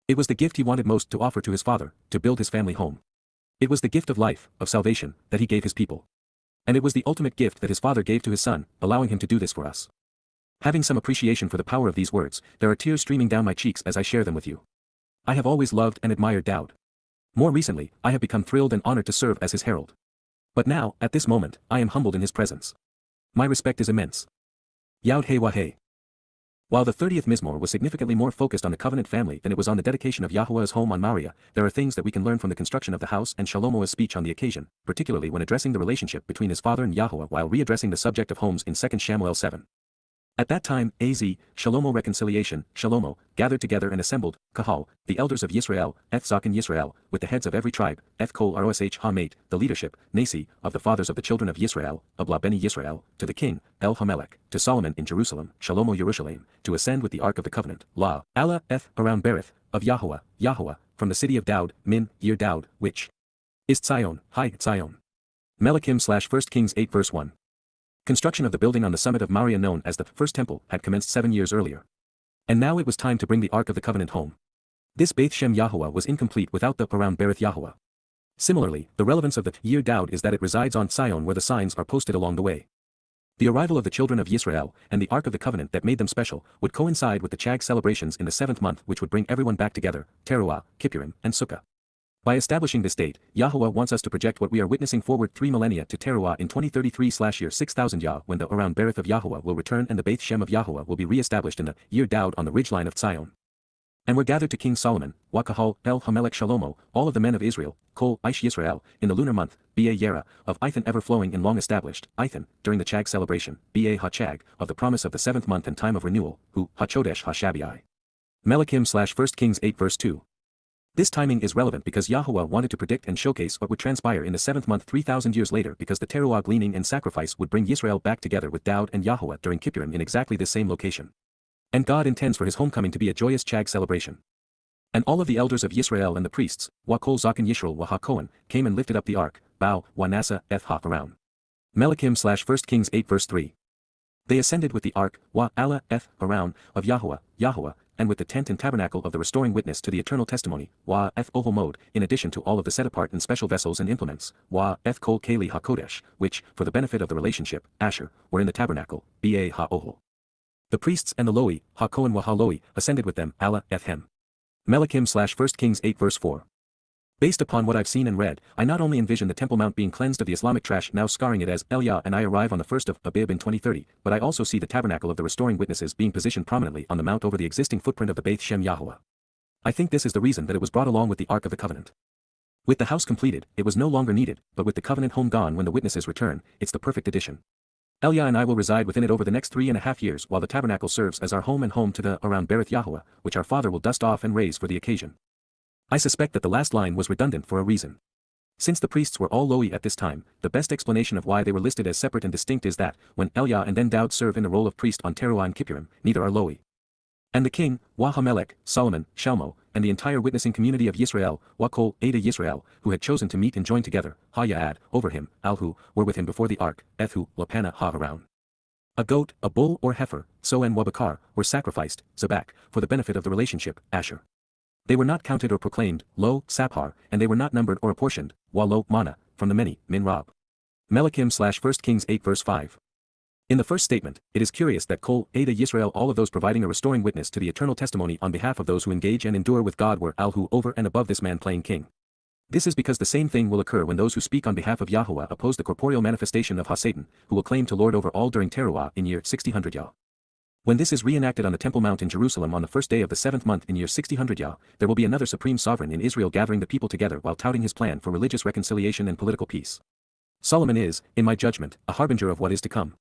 It was the gift he wanted most to offer to his father, to build his family home. It was the gift of life, of salvation, that he gave his people. And it was the ultimate gift that his father gave to his son, allowing him to do this for us. Having some appreciation for the power of these words, there are tears streaming down my cheeks as I share them with you. I have always loved and admired Dowd. More recently, I have become thrilled and honored to serve as his herald. But now, at this moment, I am humbled in his presence. My respect is immense. Yada Yahowah. While the 30th Mizmowr was significantly more focused on the covenant family than it was on the dedication of Yahuwah's home on Moriah, there are things that we can learn from the construction of the house and Shlomo's speech on the occasion, particularly when addressing the relationship between his father and Yahuwah while readdressing the subject of homes in 2 Samuel 7. At that time, Shlomo reconciliation, Shlomo, gathered together and assembled, Kahal, the elders of Yisrael, Zakan Yisrael, with the heads of every tribe, Kol Rosh Ha-Mate, the leadership, Nasi, of the fathers of the children of Yisrael, Abla Beni Yisrael, to the king, El Hamelech, to Solomon in Jerusalem, Shlomo Yerushalayim, to ascend with the Ark of the Covenant, La, Allah, around Berith, of YAHOWAH, from the city of Dowd, Min, Year Dowd, which is Zion, High Zion. Melachim/1 Kings 8 verse 1. Construction of the building on the summit of Moriah known as the First Temple had commenced 7 years earlier. And now it was time to bring the Ark of the Covenant home. This Beit Shem Yahuwah was incomplete without the around Berith Yahuwah. Similarly, the relevance of the Year Dowd is that it resides on Zion where the signs are posted along the way. The arrival of the children of Yisrael, and the Ark of the Covenant that made them special, would coincide with the Chag celebrations in the 7th month which would bring everyone back together, Teruah, Kippurim, and Sukkah. By establishing this date, Yahuwah wants us to project what we are witnessing forward 3 millennia to Teruah in 2033/year 6000 Yah when the around Berith of Yahuwah will return and the Beit Shem of Yahuwah will be re-established in the Year Dowd on the ridgeline of Zion. And were gathered to King Solomon, Wakahal, El Hamelech Shlomo, all of the men of Israel, Kol Ish Yisrael, in the lunar month, Ba Yera, of Ithan ever flowing in long established, Ithan, during the Chag celebration, Ba Ha-Chag, of the promise of the 7th month and time of renewal, Hu Ha-Chodesh Ha-Shabai. Melachim/1 Kings 8 verse 2. This timing is relevant because Yahuwah wanted to predict and showcase what would transpire in the 7th month 3,000 years later because the Teruah gleaning and sacrifice would bring Yisrael back together with Dowd and Yahuwah during Kippurim in exactly this same location. And God intends for his homecoming to be a joyous Chag celebration. And all of the elders of Yisrael and the priests, Kol Zakan Yisrael Ha-Kohen, came and lifted up the ark, Bow, Nasa, Ha-Around. Melachim/1 Kings 8 verse 3. They ascended with the ark, Allah, Around, of Yahuwah, and with the tent and tabernacle of the restoring witness to the eternal testimony, Ohomod, in addition to all of the set-apart and special vessels and implements, Kol Keli HaKodesh, which, for the benefit of the relationship, Asher, were in the tabernacle, Ba Ha-Ohol. The priests and the Loi, Ha-Kohen Ha-Loi, ascended with them, Allah, Hem. Melachim/1 Kings 8 verse 4. Based upon what I've seen and read, I not only envision the Temple Mount being cleansed of the Islamic trash now scarring it as Elia and I arrive on the 1st of Abib in 2030, but I also see the tabernacle of the restoring witnesses being positioned prominently on the mount over the existing footprint of the Beit Shem Yahuwah. I think this is the reason that it was brought along with the Ark of the Covenant. With the house completed, it was no longer needed, but with the covenant home gone when the witnesses return, it's the perfect addition. Elia and I will reside within it over the next 3.5 years while the tabernacle serves as our home and home to the around Berith Yahuwah, which our father will dust off and raise for the occasion. I suspect that the last line was redundant for a reason. Since the priests were all Loi at this time, the best explanation of why they were listed as separate and distinct is that, when Elia and then Dowd serve in the role of priest on Teruah and Kippurim, neither are Loi. And the king, Hamelech, Solomon, Shalmo, and the entire witnessing community of Yisrael, Kol Ada Yisrael, who had chosen to meet and join together, Ha-Ya'ad, over him, Alhu, were with him before the ark, Ethu, Lapana Ha-Around. A goat, a bull or heifer, so and Wabakar, were sacrificed, Zabak, for the benefit of the relationship, Asher. They were not counted or proclaimed, Lo, Saphar, and they were not numbered or apportioned, Lo, Mana, from the many, Min Rab. Melachim/1 Kings 8 verse 5. In the first statement, it is curious that Kol Ada Yisrael, all of those providing a restoring witness to the eternal testimony on behalf of those who engage and endure with God, were Alhu over and above this man playing king. This is because the same thing will occur when those who speak on behalf of Yahuwah oppose the corporeal manifestation of Ha-Satan, who will claim to lord over all during Teruah in year 6000 Yah. When this is reenacted on the Temple Mount in Jerusalem on the first day of the 7th month in year 6000 Yah, there will be another supreme sovereign in Israel gathering the people together while touting his plan for religious reconciliation and political peace. Solomon is, in my judgment, a harbinger of what is to come.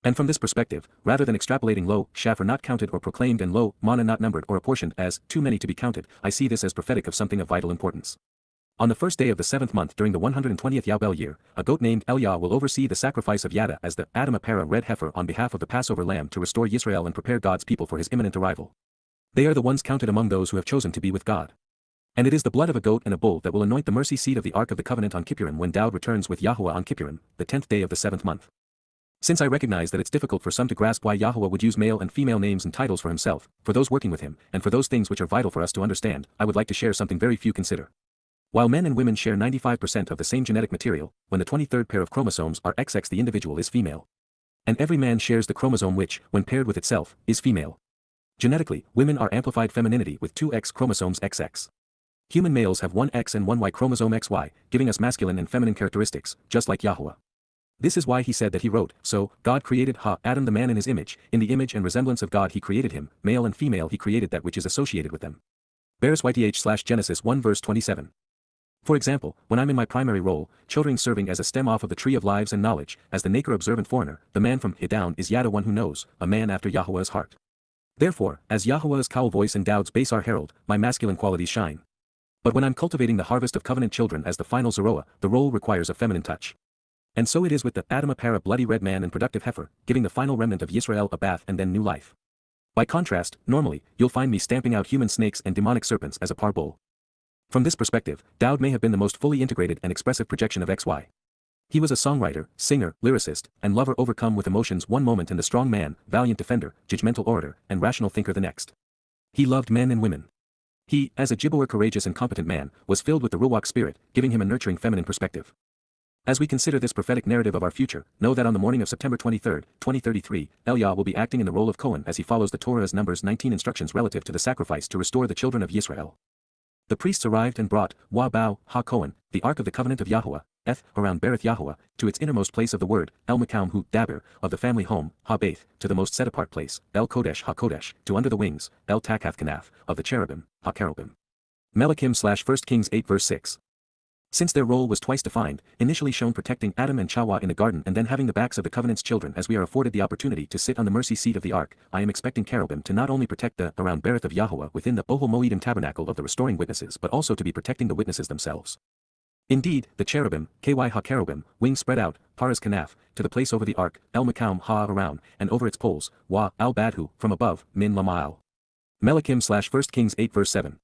And from this perspective, rather than extrapolating Lo, Shapher not counted or proclaimed and Lo, Mana not numbered or apportioned as too many to be counted, I see this as prophetic of something of vital importance. On the first day of the 7th month during the 120th Yabel year, a goat named Eliah will oversee the sacrifice of Yada as the Adam Apara red heifer on behalf of the Passover lamb to restore Yisrael and prepare God's people for his imminent arrival. They are the ones counted among those who have chosen to be with God. And it is the blood of a goat and a bull that will anoint the mercy seat of the Ark of the Covenant on Kippurim when Dowd returns with YAHOWAH on Kippurim, the 10th day of the 7th month. Since I recognize that it's difficult for some to grasp why YAHOWAH would use male and female names and titles for himself, for those working with him, and for those things which are vital for us to understand, I would like to share something very few consider. While men and women share 95% of the same genetic material, when the 23rd pair of chromosomes are XX, the individual is female. And every man shares the chromosome which, when paired with itself, is female. Genetically, women are amplified femininity with 2 X chromosomes XX. Human males have 1 X and 1 Y chromosome XY, giving us masculine and feminine characteristics, just like YAHOWAH. This is why he said that he wrote, so, God created Adam the man in his image, in the image and resemblance of God he created him, male and female he created that which is associated with them. Bears YTH/Genesis 1 verse 27. For example, when I'm in my primary role, children serving as a stem off of the tree of lives and knowledge, as the Naker observant foreigner, the man from Down is Yada one who knows, a man after YAHOWAH's heart. Therefore, as YAHOWAH's cowl voice and Dowd's bass are herald, my masculine qualities shine. But when I'm cultivating the harvest of covenant children as the final Zeroah, the role requires a feminine touch. And so it is with the Adam Apara bloody red man and productive heifer, giving the final remnant of Yisrael a bath and then new life. By contrast, normally, you'll find me stamping out human snakes and demonic serpents as a par bull. From this perspective, Dowd may have been the most fully integrated and expressive projection of XY. He was a songwriter, singer, lyricist, and lover overcome with emotions one moment and the strong man, valiant defender, judgmental orator, and rational thinker the next. He loved men and women. He, as a Gibor courageous and competent man, was filled with the Ruach spirit, giving him a nurturing feminine perspective. As we consider this prophetic narrative of our future, know that on the morning of September 23, 2033, Eliah will be acting in the role of Cohen as he follows the Torah's Numbers 19 instructions relative to the sacrifice to restore the children of Yisrael. The priests arrived and brought, Bow, Cohen, the Ark of the Covenant of YAHOWAH, around Berith YAHOWAH, to its innermost place of the word, Makam Hu Daber, of the family home, Baith, to the most set-apart place, Kodesh HaKodesh, to under the wings, Takath Kanaf, of the cherubim, Cherubim. Melachim/1 Kings 8 verse 6. Since their role was twice defined, initially shown protecting Adam and Chawah in the garden and then having the backs of the covenant's children as we are afforded the opportunity to sit on the mercy seat of the ark, I am expecting cherubim to not only protect the around Berith of YAHOWAH within the Ohel Moedim tabernacle of the restoring witnesses but also to be protecting the witnesses themselves. Indeed, the cherubim, KY HaKerubim, wings spread out, Paras Kanaf, to the place over the ark, Makam Ha around, and over its poles, Wa Al Badhu, from above, Min Lamaal. Melachim/1 Kings 8 verse 7.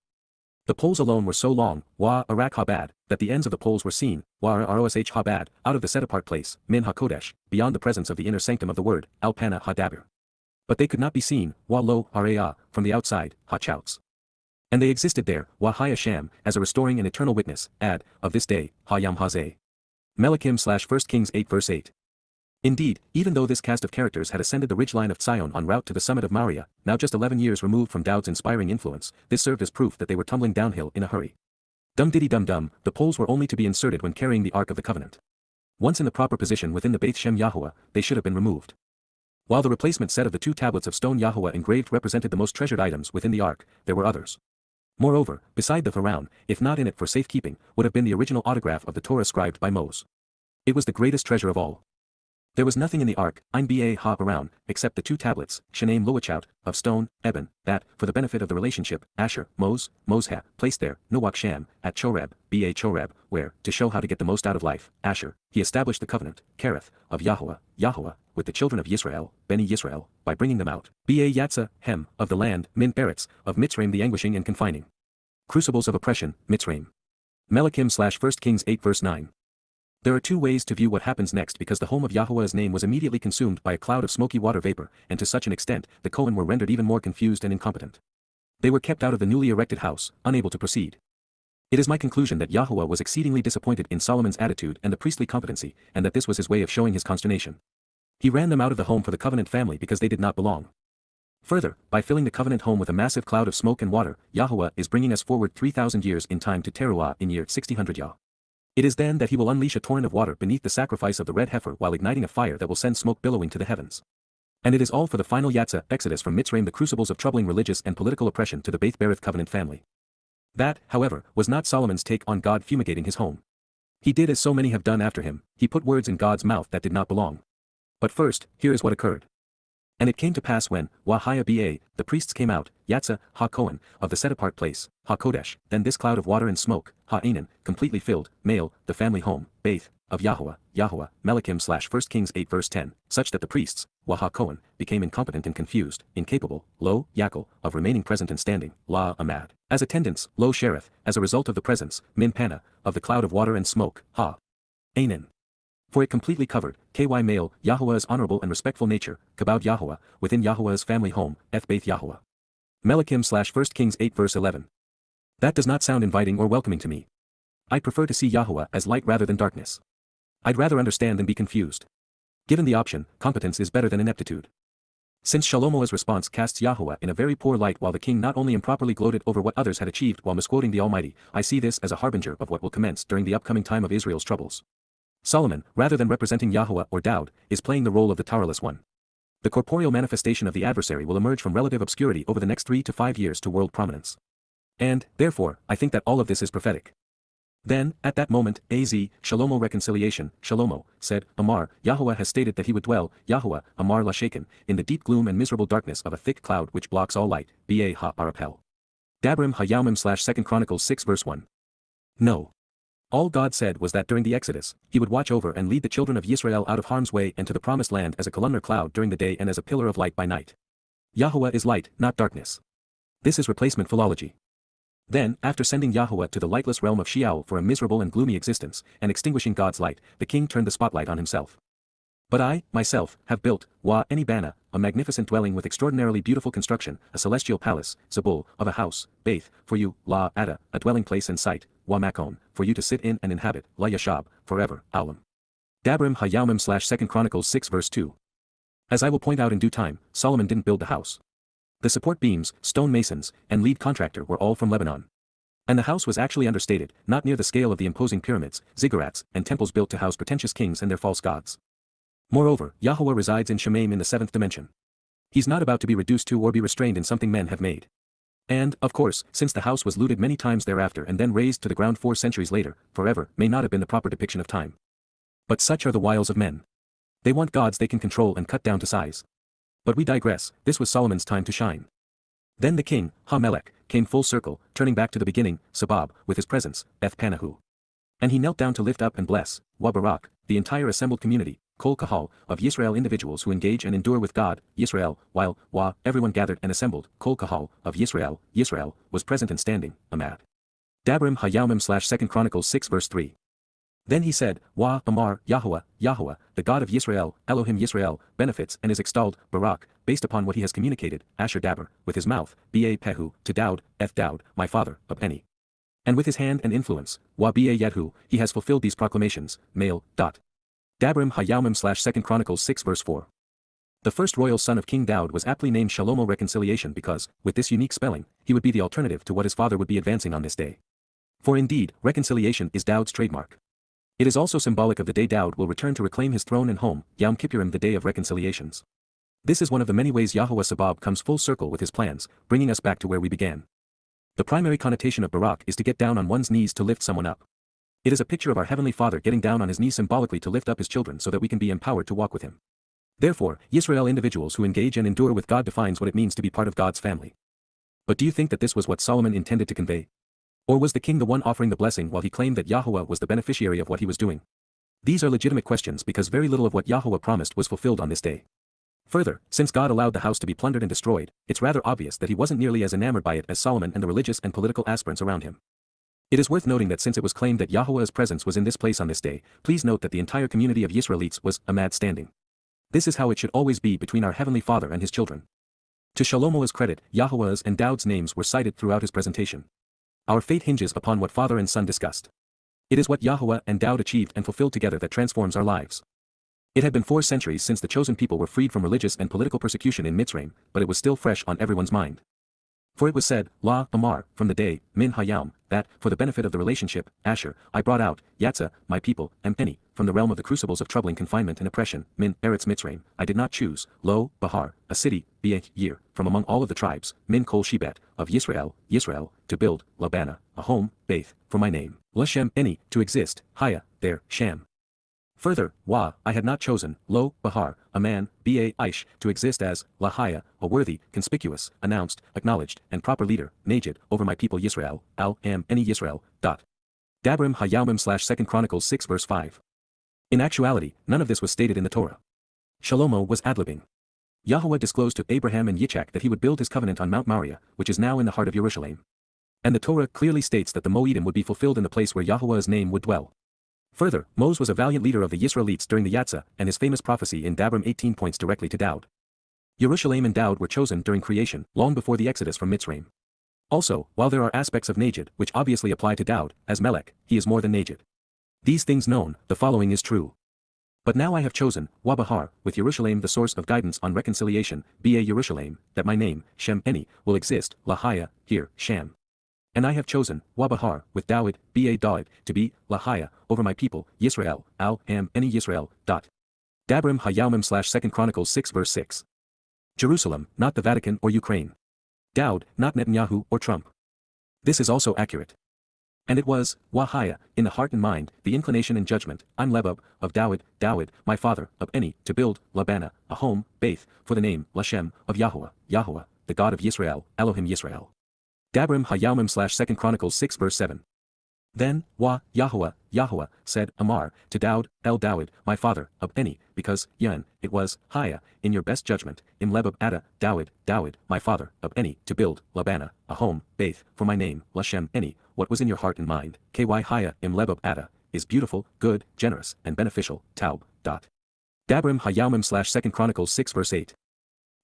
The poles alone were so long, Wa Arak Habad, that the ends of the poles were seen, Wa Rosh Habad, out of the set-apart place, Min HaKodesh, beyond the presence of the inner sanctum of the word, Al Pana HaDaber. But they could not be seen, Wa Lo Ra'ah, from the outside, HaChouts. And they existed there, Wa Hayasham, as a restoring and eternal witness, of this day, Hayam Hazeh. Melachim/1 Kings 8 verse 8. Indeed, even though this cast of characters had ascended the ridgeline of Sion en route to the summit of Moriah, now just 11 years removed from Dowd's inspiring influence, this served as proof that they were tumbling downhill in a hurry. Dum-diddy-dum-dum, the poles were only to be inserted when carrying the Ark of the Covenant. Once in the proper position within the Beit Shem YAHOWAH, they should have been removed. While the replacement set of the 2 tablets of stone YAHOWAH engraved represented the most treasured items within the Ark, there were others. Moreover, beside the Pharaoh, if not in it for safekeeping, would have been the original autograph of the Torah scribed by Moses. It was the greatest treasure of all. There was nothing in the ark, Ein Ba Ha around, except the 2 tablets, Shanaim Loachout, of stone, Eben, that, for the benefit of the relationship, Asher, Moshe, placed there, Nowak Sham, at Choreb, Ba Choreb, where, to show how to get the most out of life, Asher, he established the covenant, Kereth, of YAHOWAH, with the children of Yisrael, Beni Yisrael, by bringing them out, Ba Yatzah, Hem, of the land, Min Beretz, of Mitzrayim the anguishing and confining. Crucibles of oppression, Mitzrayim. Melachim/1 Kings 8 verse 9. There are 2 ways to view what happens next because the home of YAHOWAH's name was immediately consumed by a cloud of smoky water vapor, and to such an extent, the Kohen were rendered even more confused and incompetent. They were kept out of the newly erected house, unable to proceed. It is my conclusion that YAHOWAH was exceedingly disappointed in Solomon's attitude and the priestly competency, and that this was his way of showing his consternation. He ran them out of the home for the covenant family because they did not belong. Further, by filling the covenant home with a massive cloud of smoke and water, YAHOWAH is bringing us forward 3,000 years in time to Teruah in year 1600 Yah. It is then that he will unleash a torrent of water beneath the sacrifice of the red heifer while igniting a fire that will send smoke billowing to the heavens. And it is all for the final Yatzah, exodus from Mitzrayim, the crucibles of troubling religious and political oppression to the Beit Berith covenant family. That, however, was not Solomon's take on God fumigating his home. He did as so many have done after him, he put words in God's mouth that did not belong. But first, here is what occurred. And it came to pass when, YAHOWAH, the priests came out, Yatzah, Ha-Kohen, of the set-apart place, Ha-Kodesh, then this cloud of water and smoke, Ha-Anan, completely filled, male, the family home, Baith, of YAHOWAH, Melachim/1 Kings 8 verse 10, such that the priests, Ha-Kohen, became incompetent and confused, incapable, lo, Yakal, of remaining present and standing, la, Amad, as attendants, lo, Shereth, as a result of the presence, min Pana, of the cloud of water and smoke, Ha-Anan. For it completely covered, KY male, YAHOWAH's honorable and respectful nature, Kabod YAHOWAH, within YAHOWAH's family home, Baith YAHOWAH. Melachim/1 Kings 8 verse 11. That does not sound inviting or welcoming to me. I prefer to see YAHOWAH as light rather than darkness. I'd rather understand than be confused. Given the option, competence is better than ineptitude. Since Shalomo's response casts YAHOWAH in a very poor light while the king not only improperly gloated over what others had achieved while misquoting the Almighty, I see this as a harbinger of what will commence during the upcoming time of Israel's troubles. Solomon, rather than representing YAHOWAH or Dowd, is playing the role of the Torahless one. The corporeal manifestation of the adversary will emerge from relative obscurity over the next 3 to 5 years to world prominence. And, therefore, I think that all of this is prophetic. Then, at that moment, Shalomo reconciliation, Shalomo, said, Amar, YAHOWAH has stated that he would dwell, YAHOWAH, Amar Lashaken, in the deep gloom and miserable darkness of a thick cloud which blocks all light, Ba ha Arapel. Dabrim HaYaumim/2 Chronicles 6 verse 1. No. All God said was that during the Exodus, he would watch over and lead the children of Yisrael out of harm's way and to the promised land as a columnar cloud during the day and as a pillar of light by night. YAHOWAH is light, not darkness. This is replacement philology. Then, after sending YAHOWAH to the lightless realm of Sheol for a miserable and gloomy existence, and extinguishing God's light, the king turned the spotlight on himself. But I, myself, have built, Bana, a magnificent dwelling with extraordinarily beautiful construction, a celestial palace, Zabul, of a house, Baith, for you, La Ada, a dwelling place and site, Makon, for you to sit in and inhabit, La Yashab, forever, Aulam. Dabrim HaYaumim/2 Chronicles 6 verse 2. As I will point out in due time, Solomon didn't build the house. The support beams, stone masons, and lead contractor were all from Lebanon. And the house was actually understated, not near the scale of the imposing pyramids, ziggurats, and temples built to house pretentious kings and their false gods. Moreover, YAHOWAH resides in Shemaim in the 7th dimension. He's not about to be reduced to or be restrained in something men have made. And, of course, since the house was looted many times thereafter and then razed to the ground 4 centuries later, forever, may not have been the proper depiction of time. But such are the wiles of men. They want gods they can control and cut down to size. But we digress, this was Solomon's time to shine. Then the king, Ha-Melech, came full circle, turning back to the beginning, Sabab, with his presence, Panahu. And he knelt down to lift up and bless, Barak, the entire assembled community, Kol Kahal, of Yisrael individuals who engage and endure with God, Yisrael, while, everyone gathered and assembled, Kol Kahal, of Yisrael, was present and standing, Amad. Dabrim HaYaumim/2 Chronicles 6 verse 3. Then he said, Amar, YAHOWAH, the God of Yisrael, Elohim Yisrael, benefits and is extolled, Barak, based upon what he has communicated, Asher Daber, with his mouth, Pehu, to Dowd, Dowd, my father, of Eni. And with his hand and influence, Yadhu, he has fulfilled these proclamations, male. Dabrim HaYaumim/2 Chronicles 6 verse 4. The first royal son of King Dowd was aptly named Shalomo Reconciliation because, with this unique spelling, he would be the alternative to what his father would be advancing on this day. For indeed, reconciliation is Dowd's trademark. It is also symbolic of the day Dowd will return to reclaim his throne and home, Yom Kippurim, the day of reconciliations. This is one of the many ways YAHOWAH Sabab comes full circle with his plans, bringing us back to where we began. The primary connotation of Barak is to get down on one's knees to lift someone up. It is a picture of our Heavenly Father getting down on his knees symbolically to lift up his children so that we can be empowered to walk with him. Therefore, Yisrael individuals who engage and endure with God defines what it means to be part of God's family. But do you think that this was what Solomon intended to convey? Or was the king the one offering the blessing while he claimed that YAHOWAH was the beneficiary of what he was doing? These are legitimate questions because very little of what YAHOWAH promised was fulfilled on this day. Further, since God allowed the house to be plundered and destroyed, it's rather obvious that he wasn't nearly as enamored by it as Solomon and the religious and political aspirants around him. It is worth noting that since it was claimed that YAHOWAH's presence was in this place on this day, please note that the entire community of Yisraelites was Amad standing. This is how it should always be between our Heavenly Father and his children. To Shalomo's credit, YAHOWAH's and Dowd's names were cited throughout his presentation. Our fate hinges upon what father and son discussed. It is what YAHOWAH and Dowd achieved and fulfilled together that transforms our lives. It had been 4 centuries since the chosen people were freed from religious and political persecution in Mitzrayim, but it was still fresh on everyone's mind. For it was said, La Amar, from the day, Min Hayam, that, for the benefit of the relationship, Asher, I brought out, Yatzah, my people, and Eni, from the realm of the crucibles of troubling confinement and oppression, Min, Eretz Mitzrayim, I did not choose, Lo, Bahar, a city, year, from among all of the tribes, Min Kol Shebet, of Yisrael, to build, Labana, a home, Baith, for my name, Lashem Eni, to exist, Haya, there, Sham. Further, I had not chosen, lo, Bahar, a man, Aish, to exist as, Lahaya, a worthy, conspicuous, announced, acknowledged, and proper leader, Najid, over my people Yisrael, any Yisrael. Dabrim Hayawmim / 2 Chronicles 6 verse 5. In actuality, none of this was stated in the Torah. Shlomo was ad-libbing. Yahowah disclosed to Abraham and Yitzchak that he would build his covenant on Mount Moriah, which is now in the heart of Jerusalem. And the Torah clearly states that the Moedim would be fulfilled in the place where Yahowah's name would dwell. Further, Moses was a valiant leader of the Yisraelites during the Yatzah, and his famous prophecy in Dabrim 18 points directly to Dowd. Jerusalem and Dowd were chosen during creation, long before the exodus from Mitzrayim. Also, while there are aspects of Najid which obviously apply to Dowd, as Melech, he is more than Najid. These things known, the following is true. But now I have chosen, Bahar, with Jerusalem the source of guidance on reconciliation, Jerusalem, that my name, Shem Eni, will exist, Lahaya, here, Sham. And I have chosen, Bahar, with Dawid, Dawid, to be, Lahaya, over my people, Yisrael, any Yisrael. Dabrim Hayawmim / 2 Chronicles 6 verse 6. Jerusalem, not the Vatican or Ukraine. Dowd, not Netanyahu or Trump. This is also accurate. And it was, Wahaya, in the heart and mind, the inclination and judgment, I'm Lebub, of Dawid, my father, of Eni, to build, Labana, a home, Baith, for the name, Lashem, of Yahowah, the God of Yisrael, Elohim Yisrael. Dabrim Hayawmim / 2 Chronicles 6 verse 7. Then, Yahowah, said, Amar, to Dowd, Dawid, my father, of Eni, because, it was, Haya, in your best judgment, im Lebub Ada, Dawid, my father, of Eni, to build, Labana, a home, Baith, for my name, Lashem Eni, what was in your heart and mind, ky Haya im Lebub Ada, is beautiful, good, generous, and beneficial, Taub. Dabrim Hayawmim / 2 Chronicles 6 verse 8.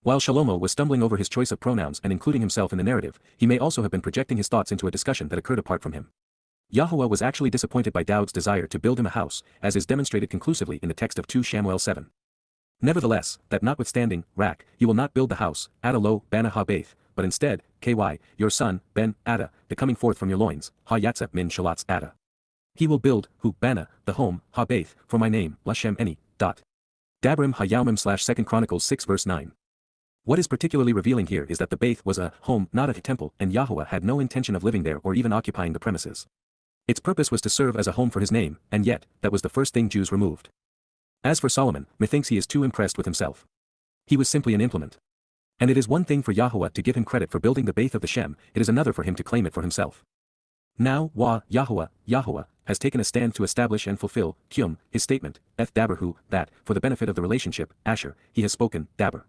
While Shlomo was stumbling over his choice of pronouns and including himself in the narrative, he may also have been projecting his thoughts into a discussion that occurred apart from him. Yahowah was actually disappointed by Dowd's desire to build him a house, as is demonstrated conclusively in the text of 2 Shamuel 7. Nevertheless, that notwithstanding, you will not build the house, Ada lo, Bana ha-Baith, but instead, ky, your son, Ben, Ada, the coming forth from your loins, ha-Yatzep min Shalatz Ada. He will build, Bana, the home, ha-Baith, for my name, Lashem Eni. Dabrim Hayawmim / 2 Chronicles 6 verse 9. What is particularly revealing here is that the Baith was a home, not a temple, and Yahowah had no intention of living there or even occupying the premises. Its purpose was to serve as a home for his name, and yet, that was the first thing Jews removed. As for Solomon, methinks he is too impressed with himself. He was simply an implement. And it is one thing for Yahowah to give him credit for building the Baith of the Shem, it is another for him to claim it for himself. Now, Yahowah, has taken a stand to establish and fulfill, his statement, Daberhu, that, for the benefit of the relationship, Asher, he has spoken, Daber.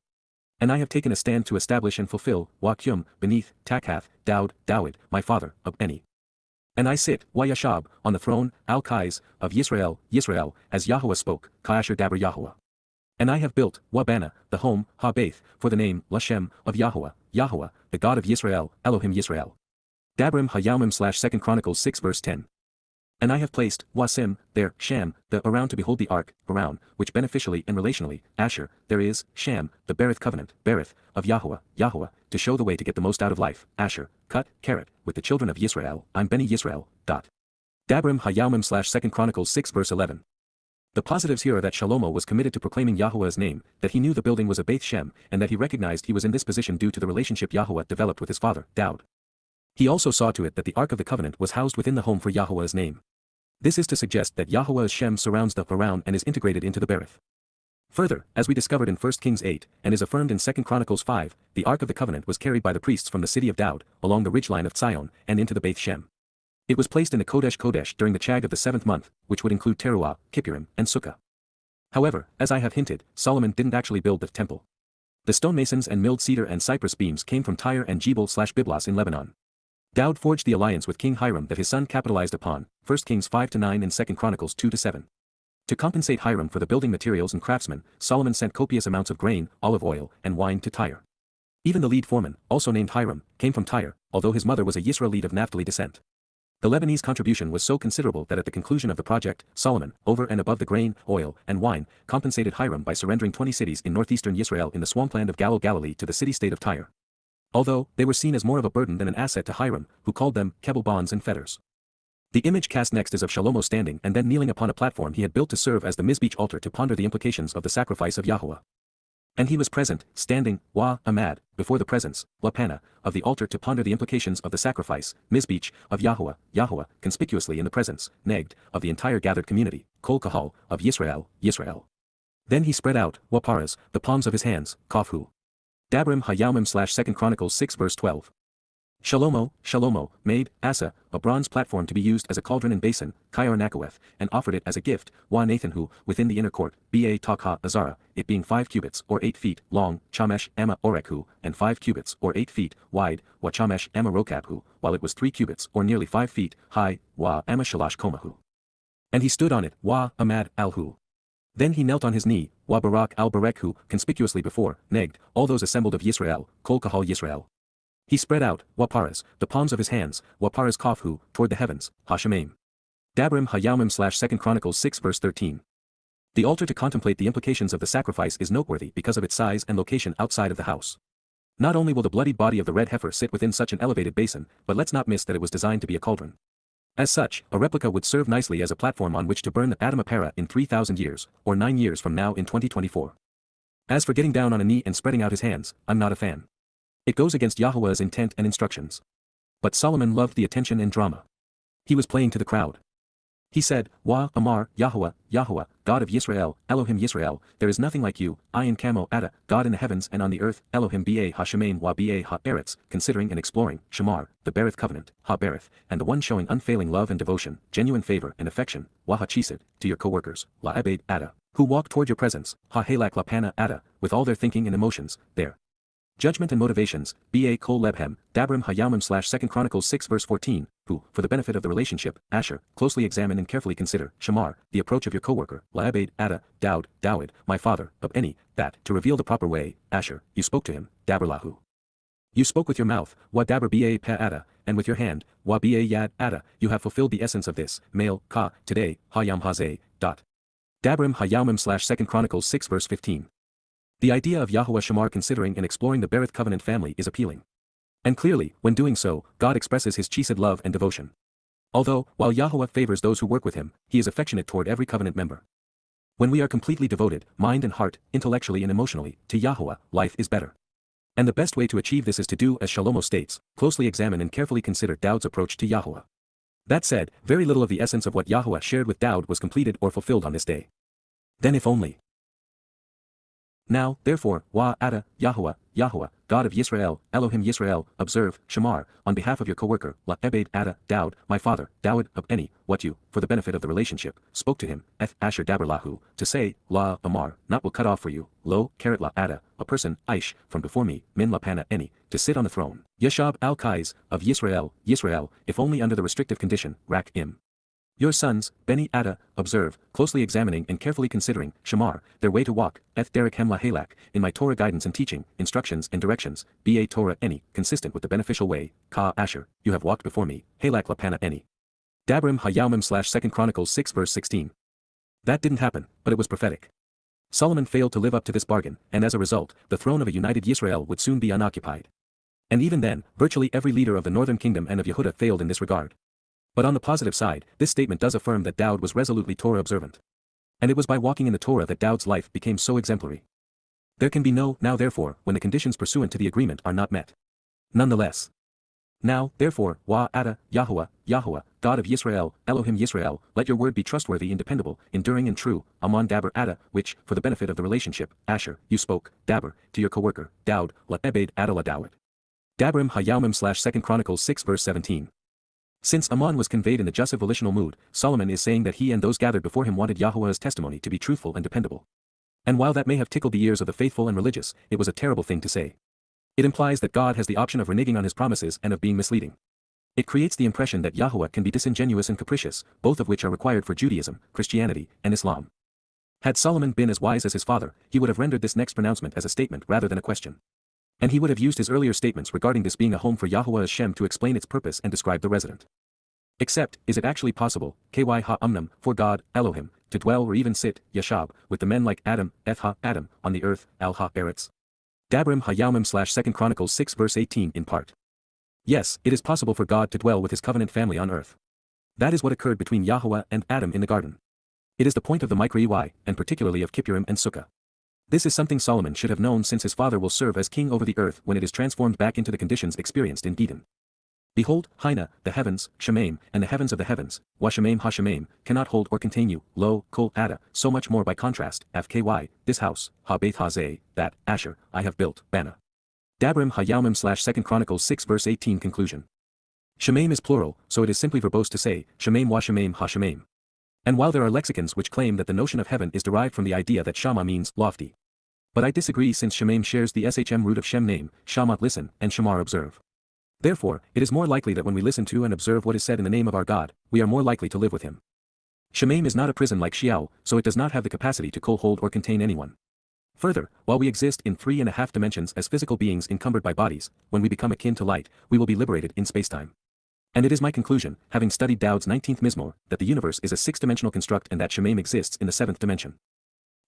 And I have taken a stand to establish and fulfill, beneath, Takhath, Dawid, my father, of Eni. And I sit, Yashab, on the throne, Al-Kais, of Yisrael, as Yahowah spoke, Asher Daber Yahowah. And I have built, Bana, the home, ha-Baith, for the name, Lashem, of Yahowah, the God of Yisrael, Elohim Yisrael. Dabrim Hayawmim / 2 Chronicles 6 verse 10. And I have placed, Wasim, there, Sham, the around to behold the ark, around, which beneficially and relationally, Asher, there is, Sham, the Berith covenant, of Yahowah, to show the way to get the most out of life, Asher, with the children of Yisrael, I'm Beni Yisrael. Dabrim Hayawmim / 2 Chronicles 6 verse 11. The positives here are that Shlomo was committed to proclaiming Yahowah's name, that he knew the building was a Beit Shem, and that he recognized he was in this position due to the relationship Yahowah developed with his father, Dowd. He also saw to it that the Ark of the Covenant was housed within the home for Yahowah's name. This is to suggest that Yahowah's Shem surrounds the around and is integrated into the Berith. Further, as we discovered in 1 Kings 8, and is affirmed in 2 Chronicles 5, the Ark of the Covenant was carried by the priests from the city of Dowd, along the ridgeline of Zion, and into the Beit Shem. It was placed in the Kodesh during the Chag of the 7th month, which would include Teruah, Kippurim, and Sukkah. However, as I have hinted, Solomon didn't actually build the temple. The stonemasons and milled cedar and cypress beams came from Tyre and Jebel/Byblos in Lebanon. Dowd forged the alliance with King Hiram that his son capitalized upon, 1 Kings 5-9 and 2 Chronicles 2-7. To compensate Hiram for the building materials and craftsmen, Solomon sent copious amounts of grain, olive oil, and wine to Tyre. Even the lead foreman, also named Hiram, came from Tyre, although his mother was a Yisraelite of Naphtali descent. The Lebanese contribution was so considerable that at the conclusion of the project, Solomon, over and above the grain, oil, and wine, compensated Hiram by surrendering 20 cities in northeastern Israel in the swampland of Galilee to the city-state of Tyre. Although, they were seen as more of a burden than an asset to Hiram, who called them Kebel bonds and fetters. The image cast next is of Shlomo standing and then kneeling upon a platform he had built to serve as the Mizbeach altar to ponder the implications of the sacrifice of Yahowah. And he was present, standing, Amad, before the presence, Lapana, of the altar to ponder the implications of the sacrifice, Mizbeach, of Yahowah, conspicuously in the presence, Neged, of the entire gathered community, Kol Kahal, of Yisrael. Then he spread out, Waparas, the palms of his hands, Kafhu. Dabrim Hayalmim / 2 Chronicles 6 verse 12. Shalomo, made, Asa, a bronze platform to be used as a cauldron and basin, Kaior Nakaweth, and offered it as a gift, Wa Nathanhu, within the inner court, Ba Takha Azara, it being 5 cubits, or 8 feet, long, Chamesh Amma Orekhu, and 5 cubits, or 8 feet, wide, Wa Chamesh Amma Rokabhu, while it was 3 cubits, or nearly 5 feet, high, Wa Amma Shalash Komahu. And he stood on it, Wa Amad Alhu. Then he knelt on his knee, Wa Barak al-Barekhu, conspicuously before, Neged, all those assembled of Yisrael, Kol Kahal Yisrael. He spread out, Waparas, the palms of his hands, Waparas Kafhu, toward the heavens, Hashemaim. Dabrim Hayalmim / 2 Chronicles 6 verse 13. The altar to contemplate the implications of the sacrifice is noteworthy because of its size and location outside of the house. Not only will the bloodied body of the red heifer sit within such an elevated basin, but let's not miss that it was designed to be a cauldron. As such, a replica would serve nicely as a platform on which to burn the Adama Para in 3,000 years, or 9 years from now in 2024. As for getting down on a knee and spreading out his hands, I'm not a fan. It goes against Yahuwah's intent and instructions. But Solomon loved the attention and drama. He was playing to the crowd. He said, Wa Amar, Yahowah, God of Yisrael, Elohim Yisrael, there is nothing like you, Ayin Kamo Ada, God in the heavens and on the earth, Elohim Ba Hashemaim Wa Ba Ha-Eretz, considering and exploring, Shamar, the Berith covenant, Ha-Berith, and the one showing unfailing love and devotion, genuine favor and affection, Wa Ha-Chisid, to your co-workers, La Ebed Ada, who walk toward your presence, Ha-Halak La Pana Ada, with all their thinking and emotions, there. Judgment and motivations, Ba Kol Lebhem, Dabrim Hayalmim / 2 Chronicles 6 verse 14, who, for the benefit of the relationship, Asher, closely examine and carefully consider, Shamar, the approach of your co-worker, Laabed, Ada, Dowd, my father, of any, that, to reveal the proper way, Asher, you spoke to him, Daberlahu. You spoke with your mouth, Wa Daber Ba Pa Ada, and with your hand, Wa Ba Yad Ada, you have fulfilled the essence of this, male, Ka, today, Hayam Hazeh, Dabrim Hayalmim / 2 Chronicles 6 verse 15. The idea of YAHOWAH Shamar considering and exploring the Berith covenant family is appealing. And clearly, when doing so, God expresses his chesed love and devotion. Although, while YAHOWAH favors those who work with him, he is affectionate toward every covenant member. When we are completely devoted, mind and heart, intellectually and emotionally, to YAHOWAH, life is better. And the best way to achieve this is to do as Shalomo states, closely examine and carefully consider Dowd's approach to YAHOWAH. That said, very little of the essence of what YAHOWAH shared with Dowd was completed or fulfilled on this day. Then if only. Now, therefore, Wa Ada, Yahowah, God of Yisrael, Elohim Yisrael, observe, Shamar, on behalf of your co-worker, La Ebed Ada, Dowd, my father, Dowd, of any, what you, for the benefit of the relationship, spoke to him, Asher Daberlahu, to say, La Amar, not will cut off for you, Lo, Karat La Ada, a person, Aish, from before me, Min La Pana any, to sit on the throne, Yeshab al-Kais, of Yisrael, if only under the restrictive condition, Rak Im. Your sons, Beni Ada, observe, closely examining and carefully considering, Shamar, their way to walk, Derek Hemla Halak, in my Torah guidance and teaching, instructions and directions, Ba Torah any, consistent with the beneficial way, Ka Asher, you have walked before me, Halak Lapana any. Dabrim Hayalmim / 2 Chronicles 6 verse 16. That didn't happen, but it was prophetic. Solomon failed to live up to this bargain, and as a result, the throne of a united Yisrael would soon be unoccupied. And even then, virtually every leader of the northern kingdom and of Yehudah failed in this regard. But on the positive side, this statement does affirm that Dowd was resolutely Torah observant. And it was by walking in the Torah that Dowd's life became so exemplary. There can be no now therefore when the conditions pursuant to the agreement are not met. Nonetheless. Now, therefore, Wa Ada, Yahowah, God of Yisrael, Elohim Yisrael, let your word be trustworthy and dependable, enduring and true, Amon Daber Ada, which, for the benefit of the relationship, Asher, you spoke, Daber, to your co-worker, Dowd, La Ebed Ada La Dawid. Dabrim Hayalmim / 2 Chronicles 6 verse 17. Since Ammon was conveyed in the just volitional mood, Solomon is saying that he and those gathered before him wanted Yahuwah's testimony to be truthful and dependable. And while that may have tickled the ears of the faithful and religious, it was a terrible thing to say. It implies that God has the option of reneging on his promises and of being misleading. It creates the impression that Yahuwah can be disingenuous and capricious, both of which are required for Judaism, Christianity, and Islam. Had Solomon been as wise as his father, he would have rendered this next pronouncement as a statement rather than a question. And he would have used his earlier statements regarding this being a home for Yahuwah Shem to explain its purpose and describe the resident. Except, is it actually possible, Ky ha-umnam, for God, Elohim, to dwell or even sit, Yashab, with the men like Adam, Adam, on the earth, Al-ha-Eretz? Dabrim Hayalmim / 2 Chronicles 6 verse 18 in part. Yes, it is possible for God to dwell with his covenant family on earth. That is what occurred between Yahuwah and Adam in the garden. It is the point of the Micro-EY, and particularly of Kippurim and Sukkah. This is something Solomon should have known since his father will serve as king over the earth when it is transformed back into the conditions experienced in Eden. Behold, Hina, the heavens, Shemaim, and the heavens of the heavens, Washemaim Hashemaim, cannot hold or contain you, lo, Kol, Ada, so much more by contrast, Fky, this house, Ha Beth Hazeh, that, Asher, I have built, Bana. Dabrim Ha-Yaumim / 2 Chronicles 6 verse 18 conclusion. Shemaim is plural, so it is simply verbose to say, Shemaim Washemaim Hashemaim. And while there are lexicons which claim that the notion of heaven is derived from the idea that Shama means lofty. But I disagree since Shemaim shares the SHM root of Shem name, Shamat listen, and Shamar observe. Therefore, it is more likely that when we listen to and observe what is said in the name of our God, we are more likely to live with him. Shemaim is not a prison like Sheol, so it does not have the capacity to hold or contain anyone. Further, while we exist in 3.5 dimensions as physical beings encumbered by bodies, when we become akin to light, we will be liberated in spacetime. And it is my conclusion, having studied Dowd's 19th Mizmowr, that the universe is a 6-dimensional construct and that Shemaim exists in the 7th dimension.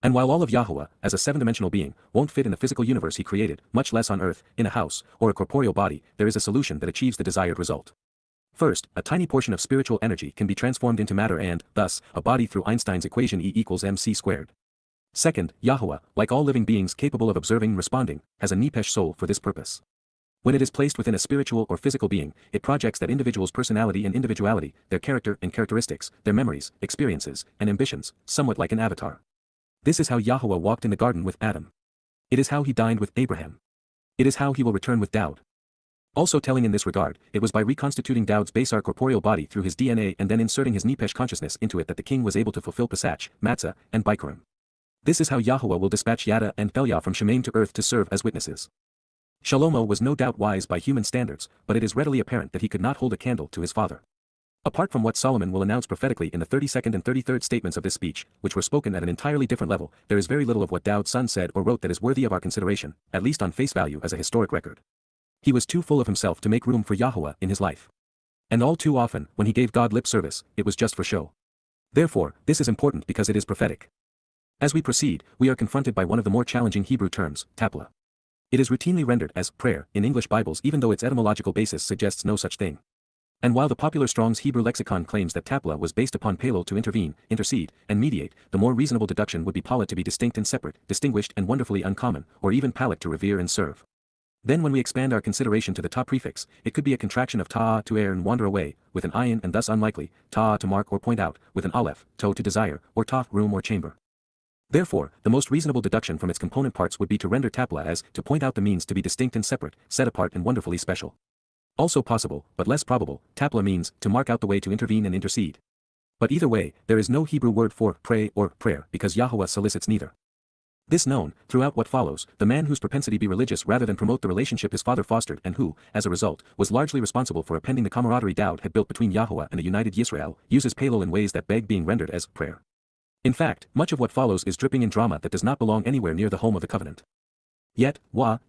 And while all of Yahuwah, as a 7-dimensional being, won't fit in the physical universe he created, much less on earth, in a house, or a corporeal body, there is a solution that achieves the desired result. First, a tiny portion of spiritual energy can be transformed into matter and, thus, a body through Einstein's equation E = mc². Second, Yahuwah, like all living beings capable of observing and responding, has a Nepesh soul for this purpose. When it is placed within a spiritual or physical being, it projects that individual's personality and individuality, their character and characteristics, their memories, experiences, and ambitions, somewhat like an avatar. This is how Yahuwah walked in the garden with Adam. It is how he dined with Abraham. It is how he will return with Dowd. Also telling in this regard, it was by reconstituting Dowd's basar corporeal body through his DNA and then inserting his Nepesh consciousness into it that the king was able to fulfill Pesach, Matzah, and Bikurim. This is how Yahuwah will dispatch Yada and Belyah from Shemaim to earth to serve as witnesses. Shlomo was no doubt wise by human standards, but it is readily apparent that he could not hold a candle to his father. Apart from what Solomon will announce prophetically in the 32nd and 33rd statements of this speech, which were spoken at an entirely different level, there is very little of what Dowd's son said or wrote that is worthy of our consideration, at least on face value as a historic record. He was too full of himself to make room for Yahuwah in his life. And all too often, when he gave God lip service, it was just for show. Therefore, this is important because it is prophetic. As we proceed, we are confronted by one of the more challenging Hebrew terms, tapla. It is routinely rendered as prayer in English Bibles even though its etymological basis suggests no such thing. And while the popular Strong's Hebrew lexicon claims that tapla was based upon palel to intervene, intercede, and mediate, the more reasonable deduction would be palat to be distinct and separate, distinguished and wonderfully uncommon, or even palak to revere and serve. Then when we expand our consideration to the ta prefix, it could be a contraction of ta'a to err and wander away, with an ayin and thus unlikely, ta'a to mark or point out, with an aleph, to desire, or ta room or chamber. Therefore, the most reasonable deduction from its component parts would be to render tapla as, to point out the means to be distinct and separate, set apart and wonderfully special. Also possible, but less probable, tapla means, to mark out the way to intervene and intercede. But either way, there is no Hebrew word for pray or prayer because Yahuwah solicits neither. This known, throughout what follows, the man whose propensity be religious rather than promote the relationship his father fostered and who, as a result, was largely responsible for appending the camaraderie Dowd had built between Yahuwah and a united Yisrael, uses palel in ways that beg being rendered as prayer. In fact, much of what follows is dripping in drama that does not belong anywhere near the home of the covenant. Yet,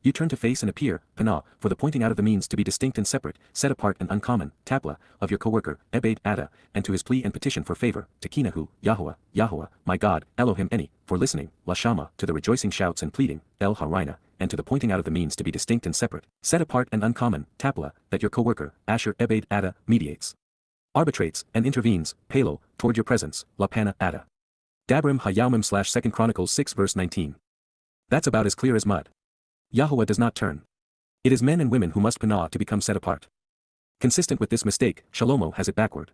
you turn to face and appear, panah, for the pointing out of the means to be distinct and separate, set apart and uncommon, tapla, of your co-worker, Ebed Ada, and to his plea and petition for favor, to Kinahu, Yahuwah, my God, Elohim Eni, for listening, Lashama, to the rejoicing shouts and pleading, El Harina, and to the pointing out of the means to be distinct and separate, set apart and uncommon, tapla, that your co-worker, Asher Ebed Ada, mediates, arbitrates, and intervenes, palo, toward your presence, Lapana Ada. Dabrim Ha-Yaumim / 2 Chronicles 6 verse 19. That's about as clear as mud. Yahuwah does not turn. It is men and women who must panah to become set apart. Consistent with this mistake, Shlomo has it backward.